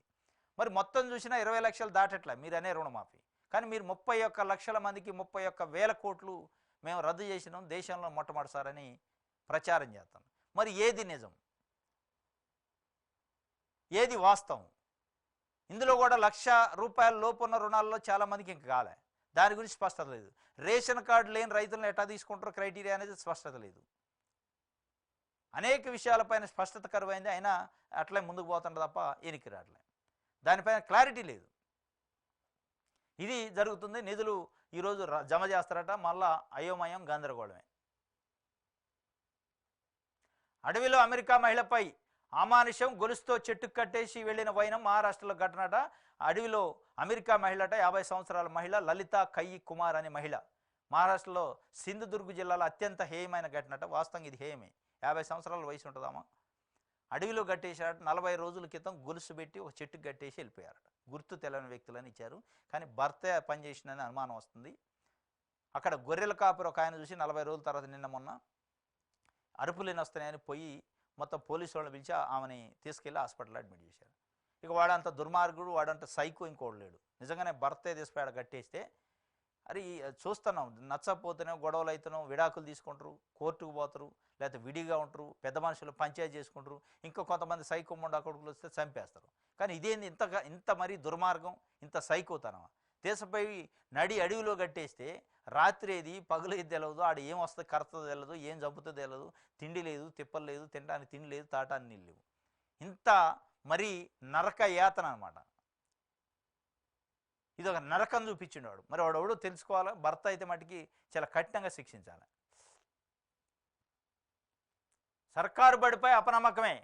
మరి మొత్తం చూసినా 20 లక్షలు దాటట్లా మీరు అనే రుణమాఫీ. కానీ మీరు 31 లక్షల మందికి 31,000 కోట్లు మేము రద్దు చేసినాం, దేశంలో మొట్టమొదటిసారని ప్రచారం చేస్తాం. మరి ఏది నిజం, ఏది వాస్తవం? ఇందులో కూడా 1,00,000 రూపాయల లోపు ఉన్న రుణాల్లో చాలామందికి ఇంకా కాలే. దాని గురించి స్పష్టత లేదు. రేషన్ కార్డు లేని రైతులను ఎట్లా తీసుకుంటారో క్రైటీరియా అనేది స్పష్టత లేదు. అనేక విషయాలపైన స్పష్టత కరువైంది. అయినా అట్లే ముందుకు పోతుండ తప్ప ఎనికి రావట్లే. దానిపైన క్లారిటీ లేదు. ఇది జరుగుతుంది. నిధులు ఈరోజు జమ చేస్తారట. మళ్ళా అయోమయం, గందరగోళమే. అడవిలో అమెరికా మహిళపై అమానుషం, గొలుసుతో చెట్టుకు కట్టేసి వెళ్లిన వైనం మహారాష్ట్రలో ఘటనట. అడవిలో అమెరికా మహిళట, 50 సంవత్సరాల మహిళ లలిత కయ్యి కుమార్ అనే మహిళ. మహారాష్ట్రలో సింధుదుర్గ్ జిల్లాలో అత్యంత హేయమైన ఘటనట. వాస్తవంగా ఇది హేయమే. 50 సంవత్సరాల వయసు ఉంటుందామా. అడవిలో కట్టేశారట. 40 రోజుల క్రితం గొలుసు పెట్టి ఒక చెట్టుకు కట్టేసి వెళ్ళిపోయారట. గుర్తు తెలియని వ్యక్తులని ఇచ్చారు. కానీ భర్త పనిచేసిందని అనుమానం వస్తుంది. అక్కడ గొర్రెల కాపురు ఒక ఆయన చూసి 40 రోజుల తర్వాత నిన్న మొన్న అరుపులేని వస్తున్నాయని పోయి మొత్తం పోలీసు వాళ్ళని పిలిచి ఆమెని తీసుకెళ్ళి హాస్పిటల్ అడ్మిట్ చేశారు. ఇక వాడంత దుర్మార్గుడు, వాడంత సైకో ఇంకోడు లేడు. నిజంగానే భర్తే తీసిపోయాడు కట్టేస్తే. అది చూస్తున్నాం. నచ్చకపోతేనే గొడవలు అయితేనో విడాకులు తీసుకుంటారు, కోర్టుకు పోతారు, లేకపోతే విడిగా ఉంటారు, పెద్ద మనుషులు పంచాయతీ చేసుకుంటారు, ఇంకా కొంతమంది సైకో ముండా కొడుకులు వస్తే చంపేస్తారు. కానీ ఇదేంది ఇంత మరీ దుర్మార్గం, ఇంత సైకోతనమా? దేశపై నడి అడవిలో కట్టేస్తే రాత్రి ఏది పగులేది తెలియదు, ఆడ ఏం వస్తుంది కరతది తెలియదు, ఏం చంపుతుంది తెలియదు, తిండి లేదు, తిప్పలు లేదు, తినడానికి తిండి లేదు, తాటాన్ని నీళ్ళు లేవు. ఇంత మరీ నరక యాతన అనమాట. ఇది ఒక నరకం చూపించిండు మరి వాడు తెలుసుకోవాలా. భర్త అయితే మటుకి చాలా కఠినంగా శిక్షించాలి. సర్కారు బడిపై అపనమ్మకమే.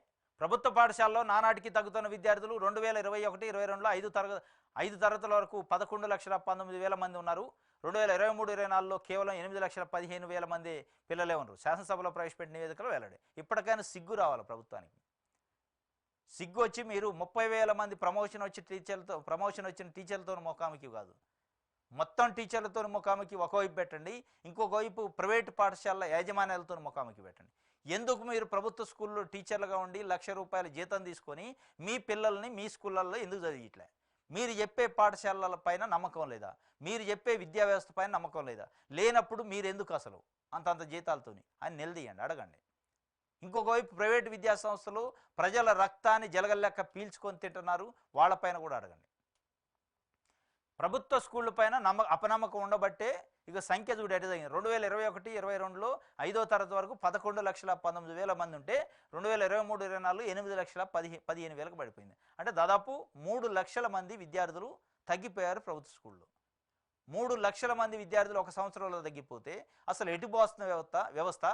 ప్రభుత్వ పాఠశాలలో నానాటికి తగ్గుతున్న విద్యార్థులు 2021-22లో 5 తరగతుల వరకు 11,19,000 మంది ఉన్నారు. 2023-24లో కేవలం 8,15,000 మంది పిల్లలే ఉన్నారు. శాసనసభలో ప్రవేశపెట్టిన నివేదికలో వెల్లడి. ఇప్పటికైనా సిగ్గు రావాలి ప్రభుత్వానికి. సిగ్గు వచ్చి మీరు 30,000 మంది ప్రమోషన్ వచ్చిన టీచర్లతో ముఖాముఖి కాదు, మొత్తం టీచర్లతో ముఖాముఖి ఒకవైపు పెట్టండి, ఇంకొక వైపు ప్రైవేటు పాఠశాలల యాజమాన్యాలతో ముఖాముఖి పెట్టండి. ఎందుకు మీరు ప్రభుత్వ స్కూల్లో టీచర్లుగా ఉండి ₹1,00,000 జీతం తీసుకొని మీ పిల్లల్ని మీ స్కూళ్ళల్లో ఎందుకు చదివిట్లే? మీరు చెప్పే పాఠశాలల పైన నమ్మకం లేదా? మీరు చెప్పే విద్యా వ్యవస్థ పైన నమ్మకం లేదా? లేనప్పుడు మీరు ఎందుకు అసలు అంతంత జీతాలతోని అని నిలదీయండి, అడగండి. ఇంకొక వైపు ప్రైవేటు విద్యా సంస్థలు ప్రజల రక్తాన్ని జలగల్లెక్క పీల్చుకొని తింటున్నారు, వాళ్ళపైన కూడా అడగండి. ప్రభుత్వ స్కూళ్ళ పైన అపనమ్మకం ఉండబట్టే ఇక సంఖ్య చూడు ఎటు తగ్గింది. 2021-22లో 5వ తరగతి వరకు 11,19,000 మంది ఉంటే 2023-24 8,15,000 పడిపోయింది. అంటే దాదాపు 3 లక్షల మంది విద్యార్థులు తగ్గిపోయారు ప్రభుత్వ స్కూల్లో. 3 లక్షల మంది విద్యార్థులు ఒక సంవత్సరంలో తగ్గిపోతే అసలు ఎటు పోస్తున్న వ్యవస్థ?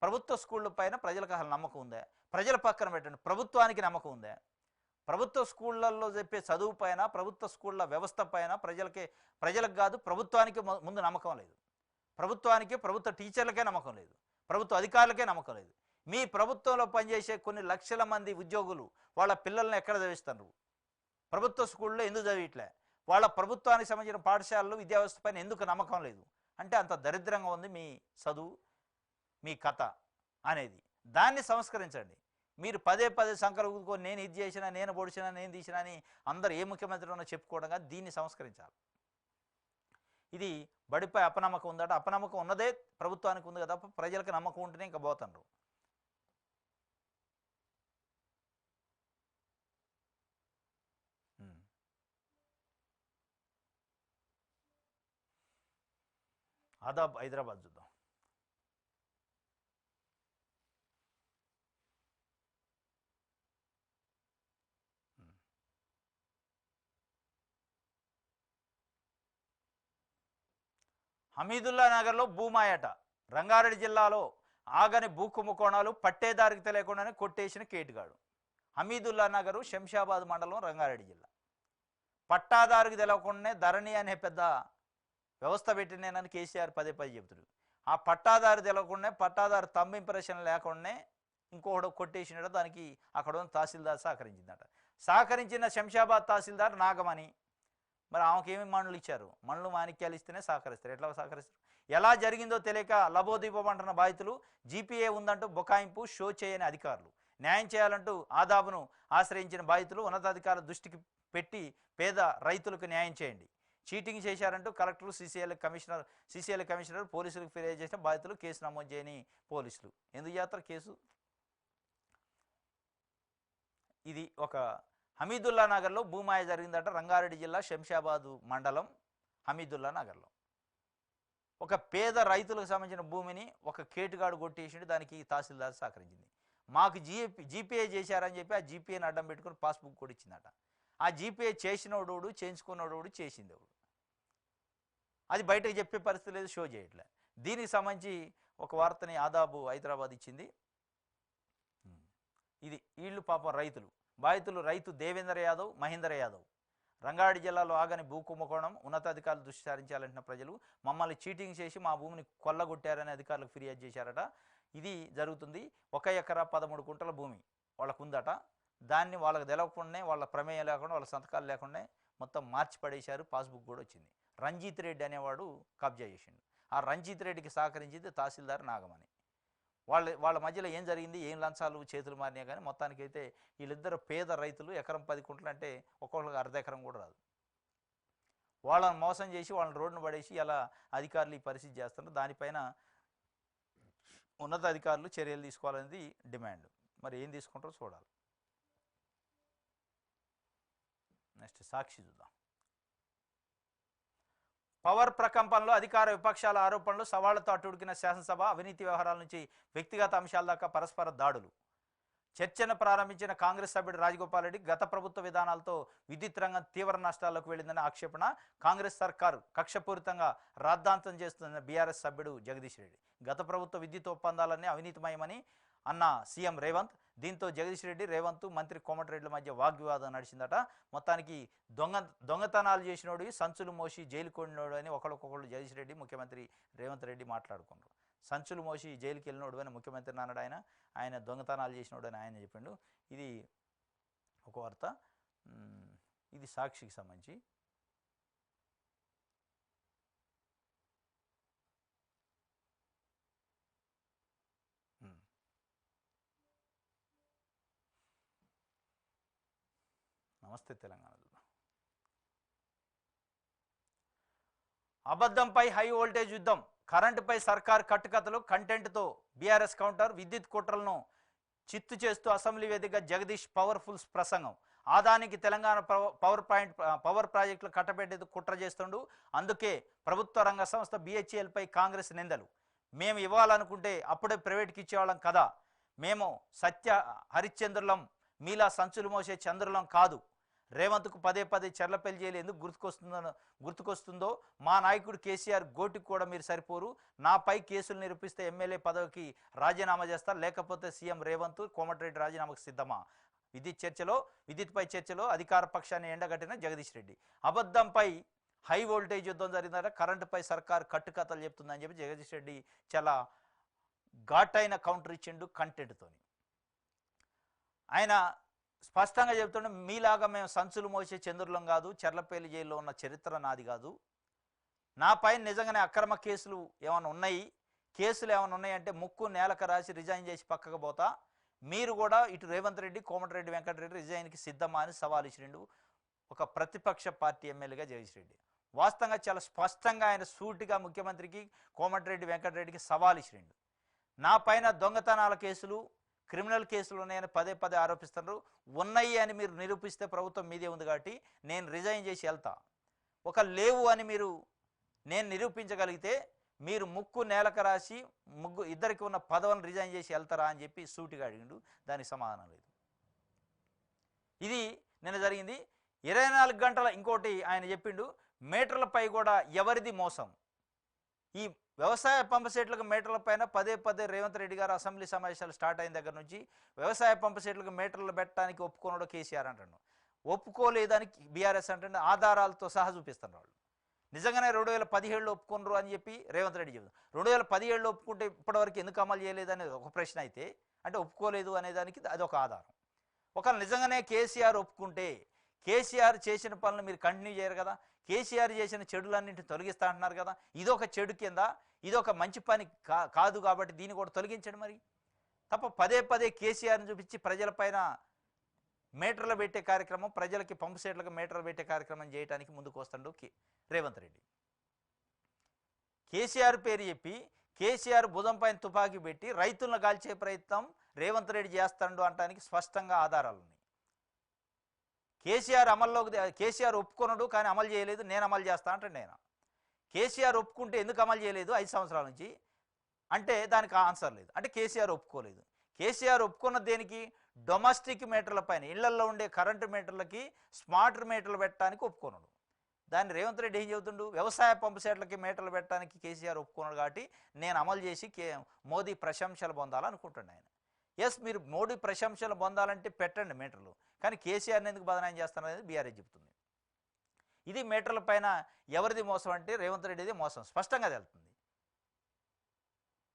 ప్రభుత్వ స్కూళ్ళ పైన ప్రజలకు అసలు నమ్మకం ఉందా? ప్రజల పక్కన పెట్టండి, ప్రభుత్వానికి నమ్మకం ఉందా? ప్రభుత్వ స్కూళ్ళల్లో చెప్పే చదువు పైన, ప్రభుత్వ స్కూళ్ళ వ్యవస్థ పైన ప్రజలకు కాదు ప్రభుత్వానికి ముందు నమ్మకం లేదు. ప్రభుత్వానికి, ప్రభుత్వ టీచర్లకే నమ్మకం లేదు, ప్రభుత్వ అధికారులకే నమ్మకం లేదు. మీ ప్రభుత్వంలో పనిచేసే కొన్ని లక్షల మంది ఉద్యోగులు వాళ్ళ పిల్లల్ని ఎక్కడ చదివిస్తారు? ప్రభుత్వ స్కూల్లో ఎందుకు చదివిట్లే? వాళ్ళ ప్రభుత్వానికి సంబంధించిన పాఠశాలలు, విద్యా వ్యవస్థ పైన ఎందుకు నమ్మకం లేదు? అంటే అంత దరిద్రంగా ఉంది మీ చదువు, మీ కథ అనేది. దాన్ని సంస్కరించండి. మీరు పదే సంకలు ఊదుకొని నేను ఇది చేసినా, నేను పొడిచినా, నేను తీసినా అని అందరు ఏ ముఖ్యమంత్రి ఉన్నా చెప్పుకోవడం కాదు, దీన్ని సంస్కరించాలి. ఇది బడిపై అపనమ్మకం ఉందట. అపనమ్మకం ఉన్నదే ప్రభుత్వానికి ఉంది కదా, ప్రజలకు నమ్మకం ఉంటేనే ఇంకా పోతాండ్రు. ఆదాబ్ హైదరాబాద్ చూద్దాం. హమీదుల్లా నగర్లో భూమాయట. రంగారెడ్డి జిల్లాలో ఆగని భూ కుంభకోణాలు, పట్టేదారికి తెలియకుండానే కొట్టేసిన కేటుగాడు. హమీదుల్లా నగరు శంషాబాద్ మండలం, రంగారెడ్డి జిల్లా. పట్టాదారికి తెలియకుండానే ధరణి అనే పెద్ద వ్యవస్థ పెట్టినేనని కేసీఆర్ పదే చెబుతాడు. ఆ పట్టాదారు తెలియకుండానే, పట్టాదారు తమ్ ఇంప్రెషన్ లేకుండానే ఇంకొకడు కొట్టేసినాడు. దానికి అక్కడ ఉన్న తహసీల్దార్ సహకరించిందట. సహకరించిన శంషాబాద్ తహసీల్దార్ నాగమణి. మరి ఆమెకి ఏమి మనులు ఇచ్చారు? మనులు మాణిక్యాలు ఇస్తేనే సహకరిస్తారు. ఎట్లా సహకరిస్తారు? ఎలా జరిగిందో తెలియక లబోదీపమంటున్న బాధితులు, జీపీఏ ఉందంటూ బొకాయింపు, షో చేయని అధికారులు, న్యాయం చేయాలంటూ ఆదాబును ఆశ్రయించిన బాధితులు ఉన్నతాధికారుల దృష్టికి పెట్టి పేద రైతులకు న్యాయం చేయండి. చీటింగ్ చేశారంటూ కలెక్టర్, సీసీఎల్ కమిషనర్ పోలీసులకు ఫిర్యాదు చేసిన బాధితులు కేసు నమోదు చేయని పోలీసులు. ఎందుకు చేస్తారు కేసు? ఇది ఒక హమీదుల్లా నగర్లో భూమాయ జరిగిందట. రంగారెడ్డి జిల్లా శంషాబాదు మండలం హమీదుల్లా నగర్లో ఒక పేద రైతులకు సంబంధించిన భూమిని ఒక కేటుగాడు కొట్టేసిండు. దానికి తహసీల్దార్ సహకరించింది. మాకు జీపీఏ చేశారని చెప్పి ఆ జీపీఏని అడ్డం పెట్టుకుని పాస్బుక్ కూడా ఇచ్చిందట. ఆ జీపీఏ చేసినోడు, చేయించుకున్నోడు, చేసిందేవుడు. అది బయటకు చెప్పే పరిస్థితి లేదు, షో చేయట్లే. దీనికి సంబంధించి ఒక వార్తని ఆదాబు హైదరాబాద్ ఇచ్చింది. ఇది వీళ్ళు పాపం రైతులు, బాధితులు రైతు దేవేందర్ యాదవ్, మహేందర్ యాదవ్. రంగారెడ్డి జిల్లాలో ఆగని భూ కుంభకోణం, ఉన్నతాధికారులు దృష్టి సారించాలంటున్న ప్రజలు మమ్మల్ని చీటింగ్ చేసి మా భూమిని కొల్లగొట్టారని అధికారులకు ఫిర్యాదు చేశారట. ఇది జరుగుతుంది. 1 ఎకరా 13 గుంటల భూమి వాళ్ళకు ఉందట. దాన్ని వాళ్ళకి తెలవకుండానే, వాళ్ళ ప్రమేయం లేకుండా, వాళ్ళ సంతకాలు లేకుండా మొత్తం మార్చి పడేశారు. పాస్బుక్ కూడా వచ్చింది. రంజిత్ రెడ్డి అనేవాడు కబ్జా చేసిండు. ఆ రంజిత్ రెడ్డికి సహకరించింది తహసీల్దార్ నాగమణి. వాళ్ళ మధ్యలో ఏం జరిగింది, ఏం లంచాలు చేతులు మారినాయి కానీ మొత్తానికైతే వీళ్ళిద్దరు పేద రైతులు. ఎకరం 10 గుంటలు అంటే ఒక్కొక్కరికి అర్ధ ఎకరం కూడా రాదు. వాళ్ళని మోసం చేసి వాళ్ళని రోడ్డును పడేసి ఇలా అధికారులు ఈ పరిస్థితి చేస్తున్నారు. దానిపైన ఉన్నతాధికారులు చర్యలు తీసుకోవాలనేది డిమాండ్. మరి ఏం తీసుకుంటారో చూడాలి. నెక్స్ట్ సాక్షి చూద్దాం. పవర్ ప్రకంపనలో అధికార విపక్షాల ఆరోపణలు, సవాళ్లతో అట్టుడికిన శాసనసభ, అవినీతి వ్యవహారాల నుంచి వ్యక్తిగత అంశాల దాకా పరస్పర దాడులు. చర్చను ప్రారంభించిన కాంగ్రెస్ సభ్యుడు రాజగోపాల్ రెడ్డి గత ప్రభుత్వ విధానాలతో విద్యుత్ రంగం తీవ్ర నష్టాల్లోకి వెళ్ళిందన్న ఆక్షేపణ. కాంగ్రెస్ సర్కారు కక్షపూరితంగా రాద్ధాంతం చేస్తుందన్న బీఆర్ఎస్ సభ్యుడు జగదీష్ రెడ్డి. గత ప్రభుత్వ విద్యుత్ ఒప్పందాలన్నీ అవినీతిమయమని అన్న సీఎం రేవంత్. దీంతో జగదీష్ రెడ్డి, రేవంత్, మంత్రి కోమటిరెడ్డి మధ్య వాగ్వివాదం నడిచిందట. మొత్తానికి దొంగతనాలు చేసినోడు, సంచులు మోసి జైలు కొడినోడు అని ఒకళ్ళొకళ్ళు జగదీష్ రెడ్డి, ముఖ్యమంత్రి రేవంత్ రెడ్డి మాట్లాడుకున్నారు. సంచులు మోసి జైలుకి వెళ్ళినోడు అని ముఖ్యమంత్రి అన్నాడు ఆయన దొంగతనాలు చేసినోడు అని ఆయన చెప్పిండు. ఇది ఒక వార్త. ఇది సాక్షికి సంబంధించి. నమస్తే తెలంగాణ. అబద్ధంపై హై వోల్టేజ్ యుద్ధం. కరెంటుపై సర్కార్ కట్టుకథలు కంటెంట్తో బీఆర్ఎస్ కౌంటర్. విద్యుత్ కుట్రలను చిత్తు చేస్తూ అసెంబ్లీ వేదికగా జగదీష్ పవర్ఫుల్ ప్రసంగం. ఆదానికి తెలంగాణ పవర్ ప్రాజెక్టులు కట్టబెట్టేందుకు కుట్ర చేస్తుండు. అందుకే ప్రభుత్వ రంగ సంస్థ BHELపై కాంగ్రెస్ నిందలు. మేము ఇవ్వాలనుకుంటే అప్పుడే ప్రైవేట్కి ఇచ్చేవాళ్ళం కదా. మేము సత్య హరిశ్చంద్రులం, మీలా సంచులు మోసే చంద్రులం కాదు. రేవంత్కు పదే పదే చెర్లపల్లి జైలు ఎందుకు గుర్తుకొస్తుందో మా నాయకుడు కేసీఆర్ గోటికి కూడా మీరు సరిపోరు. నాపై కేసులు నిరూపిస్తే ఎమ్మెల్యే పదవికి రాజీనామా చేస్తారు, లేకపోతే సీఎం రేవంత్, కోమటిరెడ్డి రాజీనామాకు సిద్ధమా? విద్యుత్పై చర్చలో అధికార పక్షాన్ని ఎండగట్టిన జగదీష్ రెడ్డి. అబద్ధంపై హై వోల్టేజ్ యుద్ధం జరిగిందట. కరెంటుపై సర్కార్ కట్టుకథలు చెప్తుందని చెప్పి జగదీష్ రెడ్డి చాలా ఘాటైన కౌంటర్ ఇచ్చిండు కంటెంట్తోని. ఆయన స్పష్టంగా చెబుతుండే, మీలాగా మేము సంచులు మోసే చంద్రులం కాదు, చెర్లపల్లి జైల్లో ఉన్న చరిత్ర నాది కాదు. నాపై నిజంగానే అక్రమ కేసులు ఏమైనా ఉన్నాయి, కేసులు ఏమైనా ఉన్నాయంటే ముక్కు నేలకు రాసి రిజైన్ చేసి పక్కకు పోతా. మీరు కూడా ఇటు రేవంత్ రెడ్డి, కోమటిరెడ్డి వెంకటరెడ్డి రిజైన్కి సిద్ధమా అని సవాల్ ఇచ్చిరిండు ఒక ప్రతిపక్ష పార్టీ ఎమ్మెల్యేగా జగదీష్ రెడ్డి. వాస్తవంగా చాలా స్పష్టంగా ఆయన సూటిగా ముఖ్యమంత్రికి, కోమటిరెడ్డి వెంకటరెడ్డికి సవాల్ ఇచ్చిరిండు. నా పైన దొంగతనాల కేసులు, క్రిమినల్ కేసులు ఉన్నాయని పదే పదే ఆరోపిస్తున్నారు. ఉన్నాయి అని మీరు నిరూపిస్తే ప్రభుత్వం మీదే ఉంది కాబట్టి నేను రిజైన్ చేసి వెళ్తా. ఒక లేవు అని నేను నిరూపించగలిగితే మీరు ముక్కు నేలకు రాసి ఇద్దరికి ఉన్న పదవులను రిజైన్ చేసి వెళ్తారా అని చెప్పి సూటిగా అడిగిండు. దానికి సమాధానం లేదు. ఇది నిన్న జరిగింది. 24 గంటల ఇంకోటి ఆయన చెప్పిండు, మీటర్లపై కూడా ఎవరిది మోసం. ఈ వ్యవసాయ పంపు సెట్లకు మీటర్ల పైన పదే పదే రేవంత్ రెడ్డి గారు అసెంబ్లీ సమావేశాలు స్టార్ట్ అయిన దగ్గర నుంచి వ్యవసాయ పంపు సెట్లకు మీటర్లు పెట్టడానికి ఒప్పుకోనడు కేసీఆర్ అంటాడు. ఒప్పుకోలేదని బీఆర్ఎస్ అంటే ఆధారాలతో సహా చూపిస్తున్నారు వాళ్ళు. నిజంగానే 2017లో ఒప్పుకున్నారు అని చెప్పి రేవంత్ రెడ్డి చెబుతారు. 2017లో ఒప్పుకుంటే ఇప్పటివరకు ఎందుకు అమలు చేయలేదనేది ఒక ప్రశ్న అయితే, అంటే ఒప్పుకోలేదు అనేదానికి అది ఒక ఆధారం. ఒకవేళ నిజంగానే కేసీఆర్ ఒప్పుకుంటే కేసీఆర్ చేసిన పనులు మీరు కంటిన్యూ చేయరు కదా. కేసీఆర్ చేసిన చెడులన్నింటిని తొలగిస్తా అంటున్నారు కదా. ఇదొక చెడు కింద, ఇదొక మంచి పని కాదు కాబట్టి దీన్ని కూడా తొలగించండి. మరి తప్ప పదే పదే కేసీఆర్ని చూపించి ప్రజలపైన మీటర్లు పెట్టే కార్యక్రమం, ప్రజలకి పంపు సెట్లకు మీటర్లు పెట్టే కార్యక్రమం చేయడానికి ముందుకు వస్తాడు రేవంత్ రెడ్డి. కేసీఆర్ పేరు చెప్పి కేసీఆర్ భుజం పైన తుపాకీ పెట్టి రైతులను కాల్చే ప్రయత్నం రేవంత్ రెడ్డి చేస్తాడు అనడానికి స్పష్టంగా ఆధారాలు ఉన్నాయి. కేసీఆర్ ఒప్పుకున్నాడు కానీ అమలు చేయలేదు, నేను అమలు చేస్తా అంటే నేను. కేసీఆర్ ఒప్పుకుంటే ఎందుకు అమలు చేయలేదు 5 సంవత్సరాల నుంచి అంటే దానికి ఆన్సర్ లేదు. అంటే కేసీఆర్ ఒప్పుకోలేదు. కేసీఆర్ ఒప్పుకున్న దేనికి? డొమెస్టిక్ మీటర్ల పైన, ఇళ్లలో ఉండే కరెంటు మీటర్లకి స్మార్ట్ మీటర్లు పెట్టడానికి ఒప్పుకున్నాడు. దాన్ని రేవంత్ రెడ్డి ఏం చెబుతుండు? వ్యవసాయ పంపు సెట్లకి మీటర్లు పెట్టడానికి కేసీఆర్ ఒప్పుకున్నాడు కాబట్టి నేను అమలు చేసి మోదీ ప్రశంసలు పొందాలనుకుంటున్నాను ఆయన. ఎస్, మీరు మోడీ ప్రశంసలు పొందాలంటే పెట్టండి మీటర్లు, కానీ కేసీఆర్ని ఎందుకు బదనాయం చేస్తారనేది బీఆర్ఎస్ చెబుతుంది. ఇది మీటర్ల పైన ఎవరిది మోసం అంటే రేవంత్ రెడ్డిది మోసం స్పష్టంగా తెలుస్తుంది.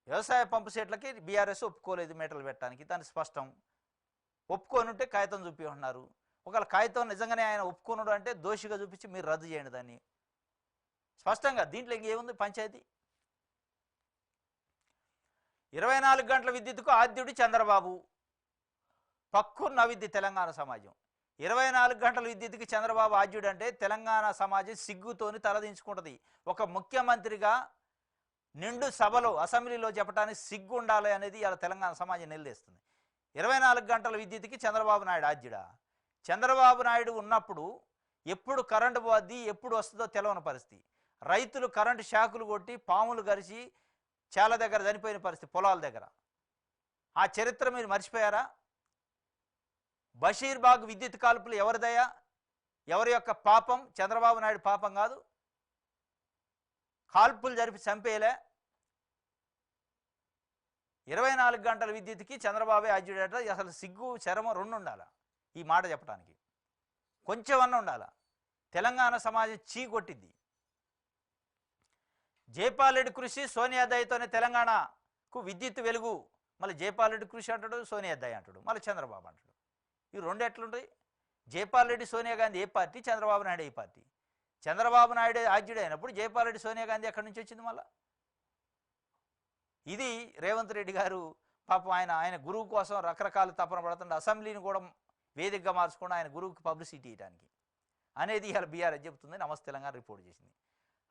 వ్యవసాయ పంపు సెట్లకి బీఆర్ఎస్ ఒప్పుకోలేదు మీటర్లు పెట్టడానికి, దాన్ని స్పష్టం. ఒప్పుకొని ఉంటే కాగితం చూపి ఉన్నారు. ఒకవేళ కాగితం నిజంగానే ఆయన ఒప్పుకున్నాడు అంటే దోషిగా చూపించి మీరు రద్దు చేయండి దాన్ని. స్పష్టంగా దీంట్లో ఇంకేముంది పంచాయతీ. 24 గంటల విద్యుత్కు ఆద్యుడు చంద్రబాబు. పక్కు నవ్విద్ది తెలంగాణ సమాజం. 24 గంటల విద్యుత్కి చంద్రబాబు ఆద్యుడు అంటే తెలంగాణ సమాజం సిగ్గుతోని తలదించుకుంటుంది. ఒక ముఖ్యమంత్రిగా నిండు సభలో అసెంబ్లీలో చెప్పడానికి సిగ్గు ఉండాలి అనేది ఇలా తెలంగాణ సమాజం నిలదీస్తుంది. 24 గంటల విద్యుత్కి చంద్రబాబు నాయుడు ఆద్యుడా? చంద్రబాబు నాయుడు ఉన్నప్పుడు ఎప్పుడు కరెంటు పోద్ది, ఎప్పుడు వస్తుందో తెలవని పరిస్థితి. రైతులు కరెంటు షాకులు కొట్టి పాములు గరిచి చాలా దగ్గర చనిపోయిన పరిస్థితి, పొలాల దగ్గర. ఆ చరిత్ర మీరు మర్చిపోయారా? బషీర్బాగ్ విద్యుత్ కాల్పులు ఎవరిదయ్యా? ఎవరి యొక్క పాపం? చంద్రబాబు నాయుడు పాపం కాదు. కాల్పులు జరిపి చంపేయలే. 24 గంటల విద్యుత్కి చంద్రబాబే ఆద్యుడట. అసలు సిగ్గు శరమ రెండు ఉండాలా ఈ మాట చెప్పడానికి, కొంచెం అన్న ఉండాలా. తెలంగాణ సమాజం చీకొట్టింది. జైపాల్ రెడ్డి కృషి, సోనియా దయతోనే తెలంగాణకు విద్యుత్ వెలుగు. మళ్ళీ జైపాల్ రెడ్డి కృషి అంటాడు, సోనియా దయ అంటాడు, మళ్ళీ చంద్రబాబు అంటాడు. ఈ రెండు ఎట్లుంటాయి? జైపాల్ రెడ్డి సోనియా గాంధీ ఏ పార్టీ, చంద్రబాబు నాయుడు ఏ పార్టీ? చంద్రబాబు నాయుడు ఆద్యుడు అయినప్పుడు జైపాల్ రెడ్డి సోనియా గాంధీ ఎక్కడి నుంచి వచ్చింది మళ్ళా? ఇది రేవంత్ రెడ్డి గారు పాపం ఆయన గురువు కోసం రకరకాల తపన పడుతుండే, అసెంబ్లీని కూడా వేదికగా మార్చుకుండా ఆయన గురువుకి పబ్లిసిటీ ఇవ్వడానికి అనేది ఇలా బీఆర్ఎస్ చెబుతుంది. నమస్తే తెలంగాణ రిపోర్ట్ చేసింది.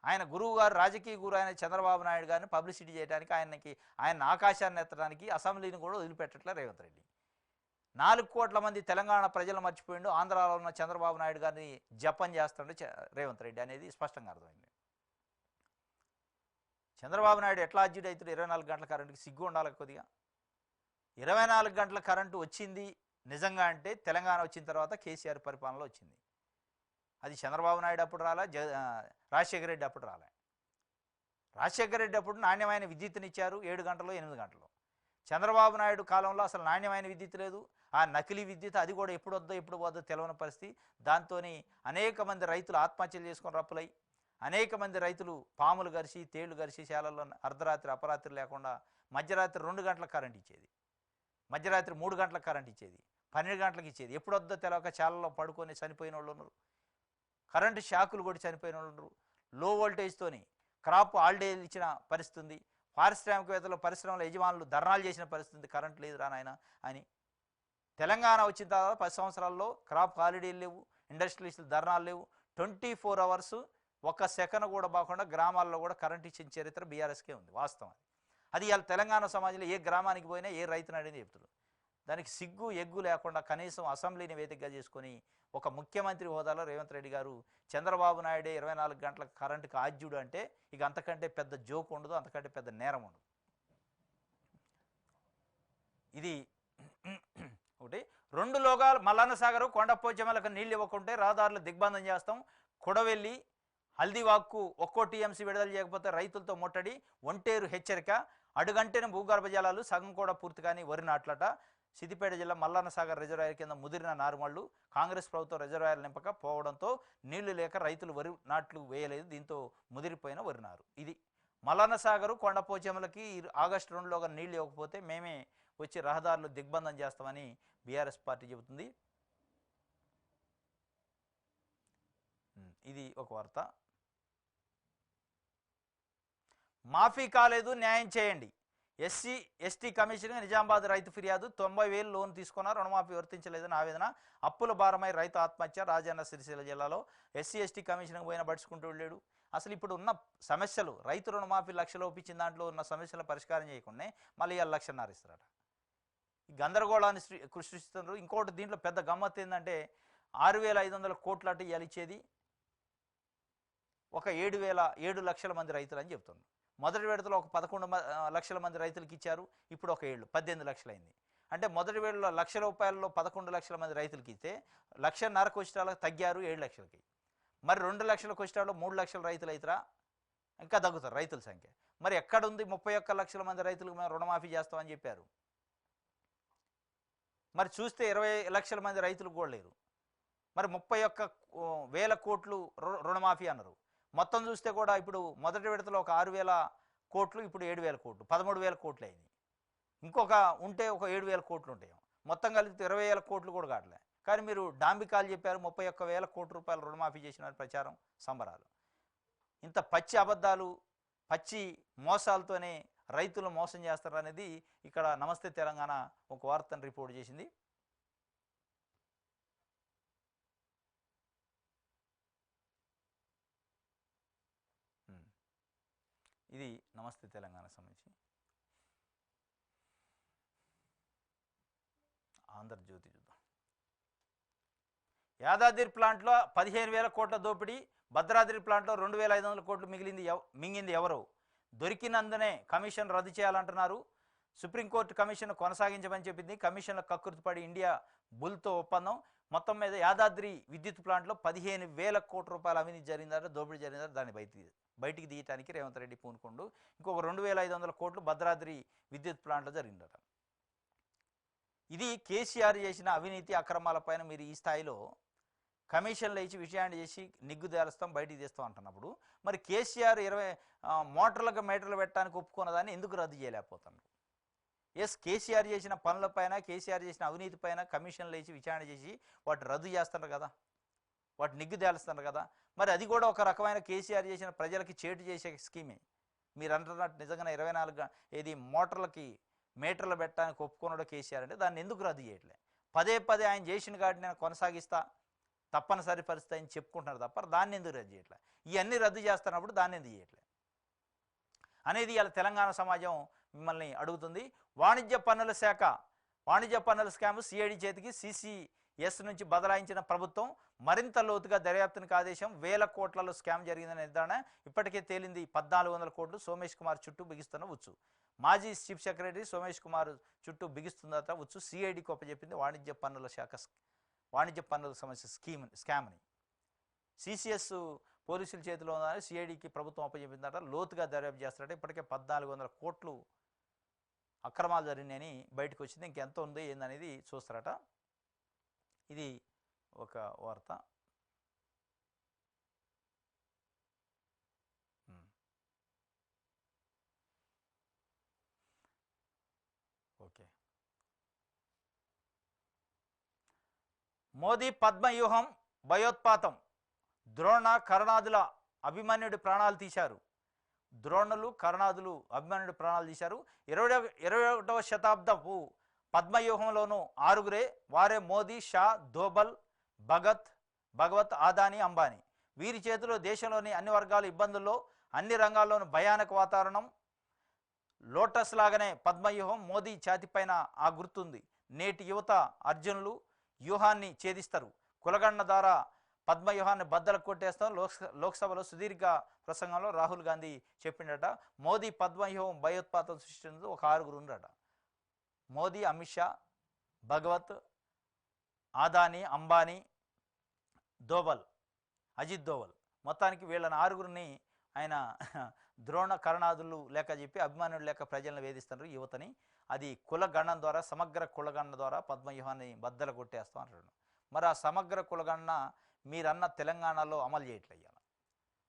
ఆయన గురువు గారు, రాజకీయ గురువు ఆయన చంద్రబాబు నాయుడు గారిని పబ్లిసిటీ చేయడానికి, ఆయన ఆకాశాన్ని ఎత్తడానికి అసెంబ్లీని కూడా వదిలిపెట్టట్లే రేవంత్ రెడ్డి. 4 కోట్ల మంది తెలంగాణ ప్రజలు మర్చిపోయిండు, ఆంధ్రాలో ఉన్న చంద్రబాబు నాయుడు గారిని జపం చేస్తుండే రేవంత్ రెడ్డి అనేది స్పష్టంగా అర్థమైంది. చంద్రబాబు నాయుడు ఎట్లా అడ్జెట్ అవుతాడు? 24 గంటల కరెంటుకి సిగ్గు ఉండాలి కొద్దిగా. 24 గంటల కరెంటు వచ్చింది నిజంగా అంటే తెలంగాణ వచ్చిన తర్వాత కేసీఆర్ పరిపాలనలో వచ్చింది. అది చంద్రబాబు నాయుడు అప్పుడు రాలే, రాజశేఖర రెడ్డి అప్పుడు రాలే. రాజశేఖర రెడ్డి అప్పుడు నాణ్యమైన విద్యుత్తునిచ్చారు 7 గంటలు 8 గంటలు. చంద్రబాబు నాయుడు కాలంలో అసలు నాణ్యమైన విద్యుత్ లేదు. ఆ నకిలీ విద్యుత్ అది కూడా ఎప్పుడు వద్దో ఎప్పుడు పోద్దో తెలియని పరిస్థితి. దాంతో అనేక మంది రైతులు ఆత్మహత్యలు చేసుకొని రప్పులై, అనేక మంది రైతులు పాములు గరిచి తేళ్లు గరిచి శాలల్లో అర్ధరాత్రి అపరాత్రి లేకుండా మధ్యరాత్రి 2 గంటలకు కరెంట్ ఇచ్చేది, మధ్యరాత్రి 3 గంటలకు కరెంట్ ఇచ్చేది, 12 గంటలకు ఇచ్చేది. ఎప్పుడు వద్దో తెలియక చాలలో పడుకొని చనిపోయిన వాళ్ళు ఉన్నారు, కరెంటు షాకులు కొట్టి చనిపోయిన వాళ్ళు ఉన్నారు. లో వోల్టేజ్తోని క్రాప్ హాలిడేలు ఇచ్చిన పరిస్థితి ఉంది. పారిశ్రామికవేత్తలు, పరిశ్రమల యజమానులు ధర్నాలు చేసిన పరిస్థితి, కరెంట్ లేదు రానాయన అని. తెలంగాణ వచ్చిన తర్వాత 10 సంవత్సరాల్లో క్రాప్ హాలిడేలు లేవు, ఇండస్ట్రియలిస్టులు ధర్నాలు లేవు. 24 అవర్స్ ఒక్క సెకండ్ కూడా బాకుండా గ్రామాల్లో కూడా కరెంట్ ఇచ్చిన చరిత్ర బీఆర్ఎస్కే ఉంది. వాస్తవం అది ఇవాళ తెలంగాణ సమాజంలో ఏ గ్రామానికి పోయినా ఏ రైతుని అడిగినా చెప్తున్నారు. దానికి సిగ్గు ఎగ్గు లేకుండా కనీసం అసెంబ్లీని వేదికగా చేసుకొని ఒక ముఖ్యమంత్రి హోదాలో రేవంత్ రెడ్డి గారు చంద్రబాబు నాయుడే 24 గంటల కరెంటుకి ఆద్యుడు అంటే ఇక అంతకంటే పెద్ద జోక్ ఉండదు, అంతకంటే పెద్ద నేరం ఉండదు. ఇది ఒకటి. 2 లోగాలు మల్లన్న సాగరు కొండపోచమ్మలకు నీళ్ళు ఇవ్వకుంటే రహదారులు దిగ్బంధం చేస్తాం. కొడవెల్లి హల్దీవాక్కు ఒక్కో టీఎంసీ విడుదల చేయకపోతే రైతులతో ముట్టడి. ఒంటేరు హెచ్చరిక. అడుగంటేనే భూగర్భ జలాలు సగం కూడా పూర్తి కానీ వరి నాట్లట. సిద్దిపేట జిల్లా మల్లన్న సాగర్ రిజర్వాయర్ కింద ముదిరిన నారుమళ్లు. కాంగ్రెస్ ప్రభుత్వం రిజర్వాయర్ నింపక పోవడంతో నీళ్లు లేక రైతులు వరి నాట్లు వేయలేదు. దీంతో ముదిరిపోయిన వరి నారు. ఇది మల్లన్న సాగరు కొండపోచమ్మలకి ఆగస్టు 2లోగా నీళ్లు ఇవ్వకపోతే మేమే వచ్చి రహదారులు దిగ్బంధం చేస్తామని బీఆర్ఎస్ పార్టీ చెబుతుంది. ఇది ఒక వార్త. మాఫీ కాలేదు, న్యాయం చేయండి. ఎస్సీ ఎస్టీ కమిషన్ నిజామాబాద్ రైతు ఫిర్యాదు. 90,000 లోన్ తీసుకున్నా, రుణమాఫీ వర్తించలేదని ఆవేదన. అప్పుల భారమై రైతు ఆత్మహత్య. రాజన్న సిరిసిల్ల జిల్లాలో ఎస్సీ ఎస్టీ కమిషన్కి పోయినా పడుచుకుంటూ వెళ్ళాడు. అసలు ఇప్పుడు ఉన్న సమస్యలు, రైతు రుణమాఫీ లక్షలు ఒప్పించిన దాంట్లో ఉన్న సమస్యలను పరిష్కారం చేయకుండా మళ్ళీ 1,00,000 ఇస్తారట. ఈ గందరగోళాన్ని సృష్టిస్తున్నారు. ఇంకోటి దీంట్లో పెద్ద గమ్మత్తు ఏంటంటే 6,500 కోట్లు అటు ఇవాళ ఇచ్చేది ఒక 7 లక్షల మంది రైతులు అని చెప్తున్నారు. మొదటి విడతలో ఒక 11 లక్షల మంది రైతులకు ఇచ్చారు. ఇప్పుడు ఒక 18 లక్షలు అయింది. అంటే మొదటి విడతలో ₹1,00,000 11 లక్షల మంది రైతులకి ఇస్తే 1,50,000 కోష్టాలకు తగ్గారు 7 లక్షలకి. మరి 2 లక్షల కోష్టాల్లో 3 లక్షల రైతులు అవుతారా? ఇంకా తగ్గుతారు రైతుల సంఖ్య. మరి ఎక్కడుంది 31 లక్షల మంది రైతులకు మేము రుణమాఫీ చేస్తామని చెప్పారు. మరి చూస్తే 20 లక్షల మంది రైతులకు కూడా లేరు. మరి 31,000 కోట్లు రుణమాఫీ అన్నారు. మొత్తం చూస్తే కూడా ఇప్పుడు మొదటి విడతలో ఒక 6,000 కోట్లు, ఇప్పుడు 7,000 కోట్లు, 13,000 కోట్లు అయింది. ఇంకొక ఉంటే ఒక 7,000 కోట్లు ఉంటాయి. మొత్తం కలిపితే 20,000 కోట్లు కూడా కావట్లే. కానీ మీరు డాంబికాలు చెప్పారు, 31,000 కోట్ల రూపాయలు రుణమాఫీ చేసిన ప్రచారం, సంబరాలు. ఇంత పచ్చి అబద్ధాలు, పచ్చి మోసాలతోనే రైతులు మోసం చేస్తారు అనేది ఇక్కడ నమస్తే తెలంగాణ ఒక వార్తను రిపోర్ట్ చేసింది. ఇది నమస్తే తెలంగాణ సంబంధించి. ఆంధ్రజ్యోతి చూద్దాం. యాదాద్రి ప్లాంట్లో 15,000 కోట్ల దోపిడీ, భద్రాద్రి ప్లాంట్లో 2,500 కోట్లు మింగింది ఎవరు? దొరికినందునే కమిషన్ రద్దు చేయాలంటున్నారు. సుప్రీంకోర్టు కమిషన్ కొనసాగించమని చెప్పింది. కమిషన్ల కక్కుర్తిపడి ఇండియా బుల్తో ఒప్పందం. మొత్తం మీద యాదాద్రి విద్యుత్ ప్లాంట్లో 15,000 కోట్ల రూపాయల అవినీతి జరిగిందట, దోపిడీ జరిగిందట. దాన్ని బయటికి తీయటానికి రేవంత్ రెడ్డి పూనుకుంటూ ఇంకొక 2,500 కోట్లు భద్రాద్రి విద్యుత్ ప్లాంట్లో జరిగిందట. ఇది కేసీఆర్ చేసిన అవినీతి అక్రమాలపైన మీరు ఈ స్థాయిలో కమిషన్లు ఇచ్చి విషయాన్ని చేసి నిగ్గు తేలుస్తాం, బయటికి తీస్తాం అంటున్నప్పుడు మరి కేసీఆర్ 20 మీటర్లు పెట్టడానికి ఒప్పుకున్నదాన్ని ఎందుకు రద్దు చేయలేకపోతున్నారు? ఎస్, కేసీఆర్ చేసిన పనులపైన, కేసీఆర్ చేసిన అవినీతి పైన కమిషన్లు ఇచ్చి విచారణ చేసి వాటి రద్దు చేస్తున్నారు కదా, వాటి నిగ్గు తేలుస్తున్నారు కదా. మరి అది కూడా ఒక రకమైన కేసీఆర్ చేసిన ప్రజలకి చేటు చేసే స్కీమే. మీరు అంటున్నట్టు నిజంగానే 24 మీటర్లు పెట్టడానికి ఒప్పుకున్నాడు కేసీఆర్ అంటే దాన్ని ఎందుకు రద్దు చేయట్లే? పదే ఆయన చేసిన కాడిని నేను కొనసాగిస్తా, తప్పనిసరి పరిస్థితి అని చెప్పుకుంటున్నారు తప్ప దాన్ని ఎందుకు రద్దు చేయట్లే? ఇవన్నీ రద్దు చేస్తున్నప్పుడు దాన్ని ఎందుకు చేయట్లే అనేది ఇలా తెలంగాణ సమాజం మిమ్మల్ని అడుగుతుంది. వాణిజ్య పన్నుల శాఖ వాణిజ్య పన్నుల స్కామ్ సిఐడి చేతికి సిసిఎస్ నుంచి బదలాయించిన ప్రభుత్వం మరింత లోతుగా దర్యాప్తునికి ఆదేశం. 1,000 కోట్లలో స్కామ్ జరిగిందనే నిర్ధారణ ఇప్పటికే తేలింది. 1,400 కోట్లు సోమేష్ కుమార్ చుట్టూ బిగిస్తున్న ఉచ్చు. మాజీ చీఫ్ సెక్రటరీ సోమేష్ కుమార్ చుట్టూ బిగిస్తుందట ఉచ్చు. సిఐడికి ఒప్పచెప్పింది వాణిజ్య పన్నుల సమస్య స్కామ్ని. సిసిఎస్ పోలీసుల చేతిలో ఉందని సిఐడికి ప్రభుత్వం అప్పచెప్పిందట. లోతుగా దర్యాప్తు చేస్తారట. ఇప్పటికే 1,400 కోట్లు అక్రమాలు జరిగినాయని బయటకు వచ్చింది. ఇంకెంత ఉంది ఏందనేది చూస్తారట. ఇది ఒక వార్త. ఓకే, మోదీ పద్మవ్యూహం భయోత్పాతం. ద్రోణ కర్ణాదుల అభిమన్యుడి ప్రాణాలు తీశారు. ద్రోణులు కర్ణాదులు అభిమన్యుడి ప్రాణాలు తీశారు. 21వ శతాబ్దపు పద్మవ్యూహంలోనూ 6గురే. వారే మోదీ, షా, దోబల్, భగవత్, ఆదాని, అంబానీ. వీరి చేతిలో దేశంలోని అన్ని వర్గాల ఇబ్బందుల్లో, అన్ని రంగాల్లోనూ భయానక వాతావరణం. లోటస్ లాగానే పద్మవ్యూహం మోదీ ఛాతిపైన ఆ గుర్తుంది. నేటి యువత అర్జునులు వ్యూహాన్ని ఛేదిస్తారు. కులగణన ద్వారా పద్మవ్యూహాన్ని బద్దలు కొట్టేస్తాం. లోక్సభలో సుదీర్ఘ ప్రసంగంలో రాహుల్ గాంధీ చెప్పిండట. మోదీ పద్మవ్యూహం భయోత్పాతం సృష్టించదు. ఒక 6గురు ఉండట. మోదీ, అమిత్ షా, భగవత్, ఆదాని, అంబానీ, అజిత్ దోవల్. మొత్తానికి వీళ్ళని 6గురిని ఆయన ద్రోణ కర్ణాదులు లేక చెప్పి అభిమానులు లేక ప్రజలను వేధిస్తున్నారు యువతని. అది కులగణన ద్వారా, సమగ్ర కులగణన ద్వారా పద్మవ్యూహాన్ని బద్దలు కొట్టేస్తాం అంటాడు. మరి ఆ సమగ్ర కులగణన మీరన్న తెలంగాణలో అమలు చేయట్లేదు.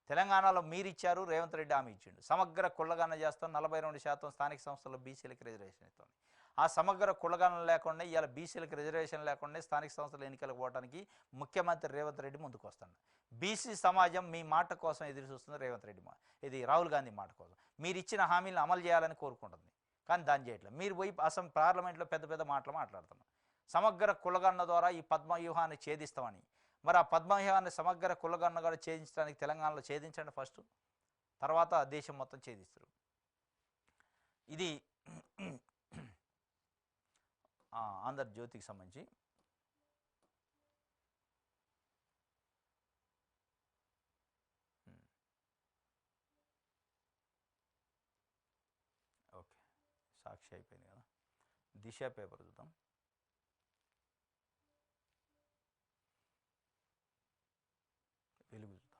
తెలంగాణలో మీరిచ్చారు, రేవంత్ రెడ్డి హామీ ఇచ్చిండు. సమగ్ర కులగణన చేస్తాం, 42% స్థానిక సంస్థల్లో బీసీలకు రిజర్వేషన్ ఇస్తాం. ఆ సమగ్ర కులగణన లేకుండా ఇవాళ బీసీలకు రిజర్వేషన్ లేకుండా స్థానిక సంస్థల ఎన్నికలకు పోవడానికి ముఖ్యమంత్రి రేవంత్ రెడ్డి ముందుకు వస్తాడు. బీసీ సమాజం మీ మాట కోసం ఎదురు చూస్తుంది. రేవంత్ రెడ్డి ఇది రాహుల్ గాంధీ మాట కోసం మీరు ఇచ్చిన హామీలను అమలు చేయాలని కోరుకుంటుంది. కానీ దాన్ని చేయట్లేదు. మీరు పోయి పార్లమెంట్లో పెద్ద మాటలు మాట్లాడుతున్నారు. సమగ్ర కులగణన ద్వారా ఈ పద్మవ్యూహాన్ని ఛేదిస్తామని. మరి ఆ పద్మవ్యూహాన్ని సమగ్ర కులగణన కూడా ఛేదించడానికి తెలంగాణలో ఛేదించండి ఫస్ట్, తర్వాత దేశం మొత్తం ఛేదిస్తారు. ఇది ఆంధ్రజ్యోతికి సంబంధించి. ఓకే, సాక్షి అయిపోయింది కదా. దిశ పేపర్ చూద్దాం. వెలుగు చూద్దాం.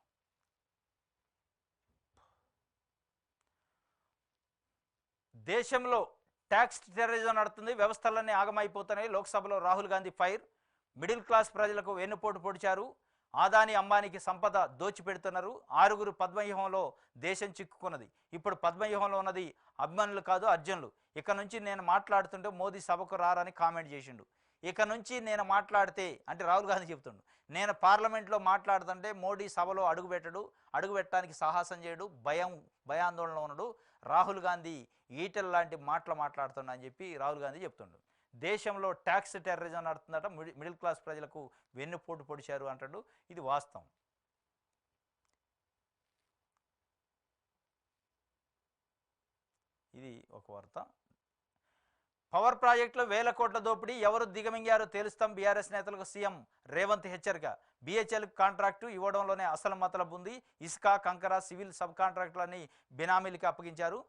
దేశంలో ట్యాక్స్ టెర్రరిజం నడుతుంది, వ్యవస్థలన్నీ ఆగమైపోతున్నాయి. లోక్సభలో Rahul Gandhi fire. Middle class ప్రజలకు వెన్నుపోటు పొడిచారు. ఆదాని, అంబానీకి సంపద దోచిపెడుతున్నారు. 6గురు పద్మవ్యూహంలో దేశం చిక్కుకున్నది. ఇప్పుడు పద్మవ్యూహంలో ఉన్నది అభిమానులు కాదు, అర్జునులు. ఇక నుంచి నేను మాట్లాడుతుంటే మోదీ సభకు రారని కామెంట్ చేసిండు. ఇక నుంచి నేను మాట్లాడితే అంటే రాహుల్ గాంధీ చెప్తుండు, నేను పార్లమెంట్లో మాట్లాడుతుంటే మోడీ సభలో అడుగుపెట్టడానికి సాహసం చేయడు, భయాందోళనలో ఉన్నాడు. రాహుల్ గాంధీ ఈటెల లాంటి మాటలు మాట్లాడుతున్నా అని చెప్పి రాహుల్ గాంధీ చెప్తుండు. దేశంలో ట్యాక్స్ టెర్రరిజం నడుతుందట, మిడిల్ క్లాస్ ప్రజలకు వెన్నుపోటు పొడిచారు అంటాడు. ఇది వాస్తవం. ఇది ఒక వార్త. పవర్ ప్రాజెక్టులో 1000 కోట్ల దోపిడీ ఎవరు దిగమింగారో తేలుస్తాం బీఆర్ఎస్ నేతలకు సీఎం రేవంత్ హెచ్చరిక. బీహెచ్ఎల్ కాంట్రాక్టు ఇవ్వడంలోనే అసలు మతలబు ఉంది. ఇసుక, కంకర, సివిల్ సబ్ కాంట్రాక్టులని బినామీలకి అప్పగించారు.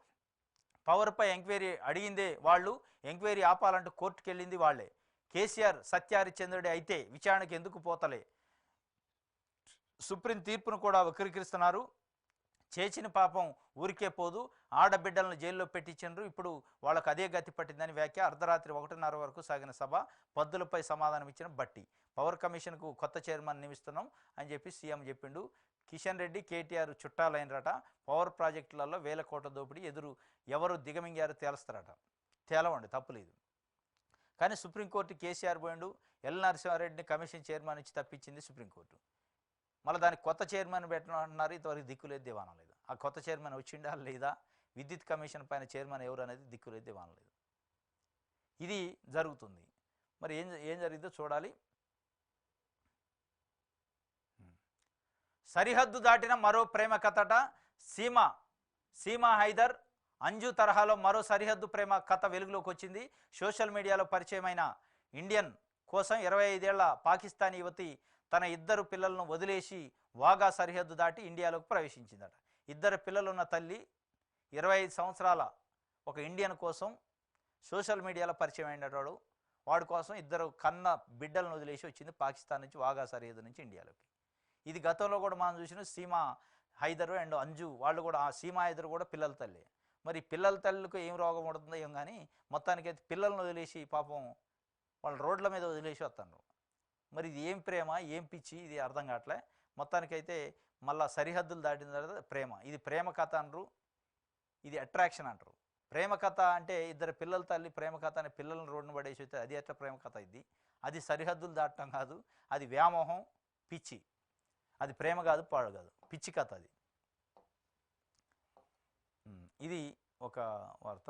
పవర్పై ఎంక్వైరీ అడిగిందే వాళ్ళు, ఎంక్వైరీ ఆపాలంటూ కోర్టుకెళ్ళింది వాళ్లే. కేసీఆర్ సత్యహరిచంద్రుడి అయితే విచారణకు ఎందుకు పోతలే. సుప్రీం తీర్పును కూడా వక్రీకరిస్తున్నారు. చేసిన పాపం ఊరికే పోదు, ఆడబిడ్డలను జైల్లో పెట్టించారు, ఇప్పుడు వాళ్ళకు అదే గతి పట్టిందని వ్యాఖ్య. అర్ధరాత్రి 1:30 వరకు సాగిన సభ, పద్దులపై సమాధానం ఇచ్చిన బట్టి. పవర్ కమిషన్కు కొత్త చైర్మన్ నియమిస్తున్నాం అని చెప్పి సీఎం చెప్పిండు. కిషన్ రెడ్డి, కేటీఆర్ చుట్టాలైనరట. పవర్ ప్రాజెక్టులలో 1000 కోట్ల దోపిడీ ఎవరు దిగమింగారో తేలుస్తారట. తేలవండి, తప్పులేదు. కానీ సుప్రీంకోర్టు కేసీఆర్ పోయిండు. ఎల్ నరసింహారెడ్డిని కమిషన్ చైర్మన్ ఇచ్చి తప్పించింది సుప్రీంకోర్టు. మళ్ళీ దానికి కొత్త చైర్మన్ పెట్టినారు. ఇంతవరకు దిక్కులేదు, దివానం లేదు. ఆ కొత్త చైర్మన్ వచ్చిండా లేదా, విద్యుత్ కమిషన్ పైన చైర్మన్ ఎవరు అనేది దిక్కులేదు, దివానం లేదు. ఇది జరుగుతుంది. మరి ఏం జరిగిందో చూడాలి. సరిహద్దు దాటిన మరో ప్రేమ కథట. సీమా హైదర్, అంజు తరహాలో మరో సరిహద్దు ప్రేమ కథ వెలుగులోకి వచ్చింది. సోషల్ మీడియాలో పరిచయమైన ఇండియన్ కోసం 25 ఏళ్ల పాకిస్తానీ యువతి తన 2 పిల్లలను వదిలేసి వాగా సరిహద్దు దాటి ఇండియాలోకి ప్రవేశించిందట. 2 పిల్లలున్న తల్లి 25 సంవత్సరాల ఒక ఇండియన్ కోసం సోషల్ మీడియాలో పరిచయం అయినవాడు. వాడి కోసం 2 కన్న బిడ్డలను వదిలేసి వచ్చింది పాకిస్తాన్ నుంచి, వాగా సరిహద్దు నుంచి ఇండియాలోకి. ఇది గతంలో కూడా మనం చూసిన సీమా హైదర్ అండ్ అంజు వాళ్ళు కూడా, ఆ సీమా హైదర్ కూడా పిల్లల తల్లి. మరి పిల్లల తల్లికి ఏం రోగం పడుతుందో ఏం కానీ మొత్తానికైతే పిల్లలను వదిలేసి పాపం వాళ్ళు రోడ్ల మీద వదిలేసి వస్తున్నారు. మరి ఇది ఏం ప్రేమ, ఏం పిచ్చి, ఇది అర్థం కావట్లే. మొత్తానికైతే మళ్ళీ సరిహద్దులు దాటిన తర్వాత ప్రేమ, ఇది ప్రేమ కథ అంటారు, ఇది అట్రాక్షన్ అంటారు. ప్రేమ కథ అంటే 2 పిల్లల తల్లి ప్రేమ కథ అని పిల్లలను రోడ్డును పడేసి వస్తే అది ఎట్లా ప్రేమ కథ? అది సరిహద్దులు దాటడం కాదు, అది వ్యామోహం, పిచ్చి. అది ప్రేమ కాదు, పాడు కాదు, పిచ్చి కథ అది. ఇది ఒక వార్త.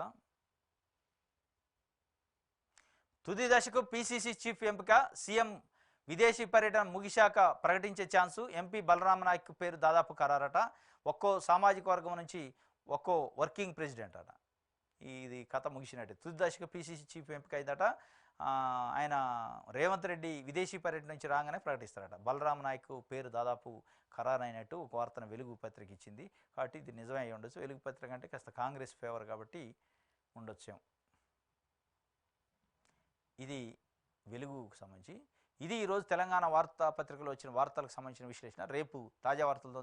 తుది దశకు పీసీసీ చీఫ్ ఎంపిక. సీఎం విదేశీ పర్యటన ముగిశాక ప్రకటించే ఛాన్సు. ఎంపీ బలరామ నాయక్ పేరు దాదాపు ఖరారట. ఒక్కో సామాజిక వర్గం నుంచి ఒక్కో వర్కింగ్ ప్రెసిడెంట్ అట. ఇది కథ ముగిసినట్టే. తుది దశకు పీసీసీ చీఫ్ ఎంపిక అయిందట. ఆయన రేవంత్ రెడ్డి విదేశీ పర్యటన నుంచి రాగానే ప్రకటిస్తారట. బలరామ నాయక్ పేరు దాదాపు ఖరారైనట్టు ఒక వార్తను వెలుగు పత్రిక ఇచ్చింది. కాబట్టి ఇది నిజమే అయి ఉండొచ్చు. వెలుగు పత్రిక అంటే కాస్త కాంగ్రెస్ ఫేవర్ కాబట్టి ఉండొచ్చేమో. ఇది వెలుగుకు సంబంధించి. ఇది ఈరోజు తెలంగాణ వార్తాపత్రికలో వచ్చిన వార్తలకు సంబంధించిన విశ్లేషణ. రేపు తాజా వార్తలతో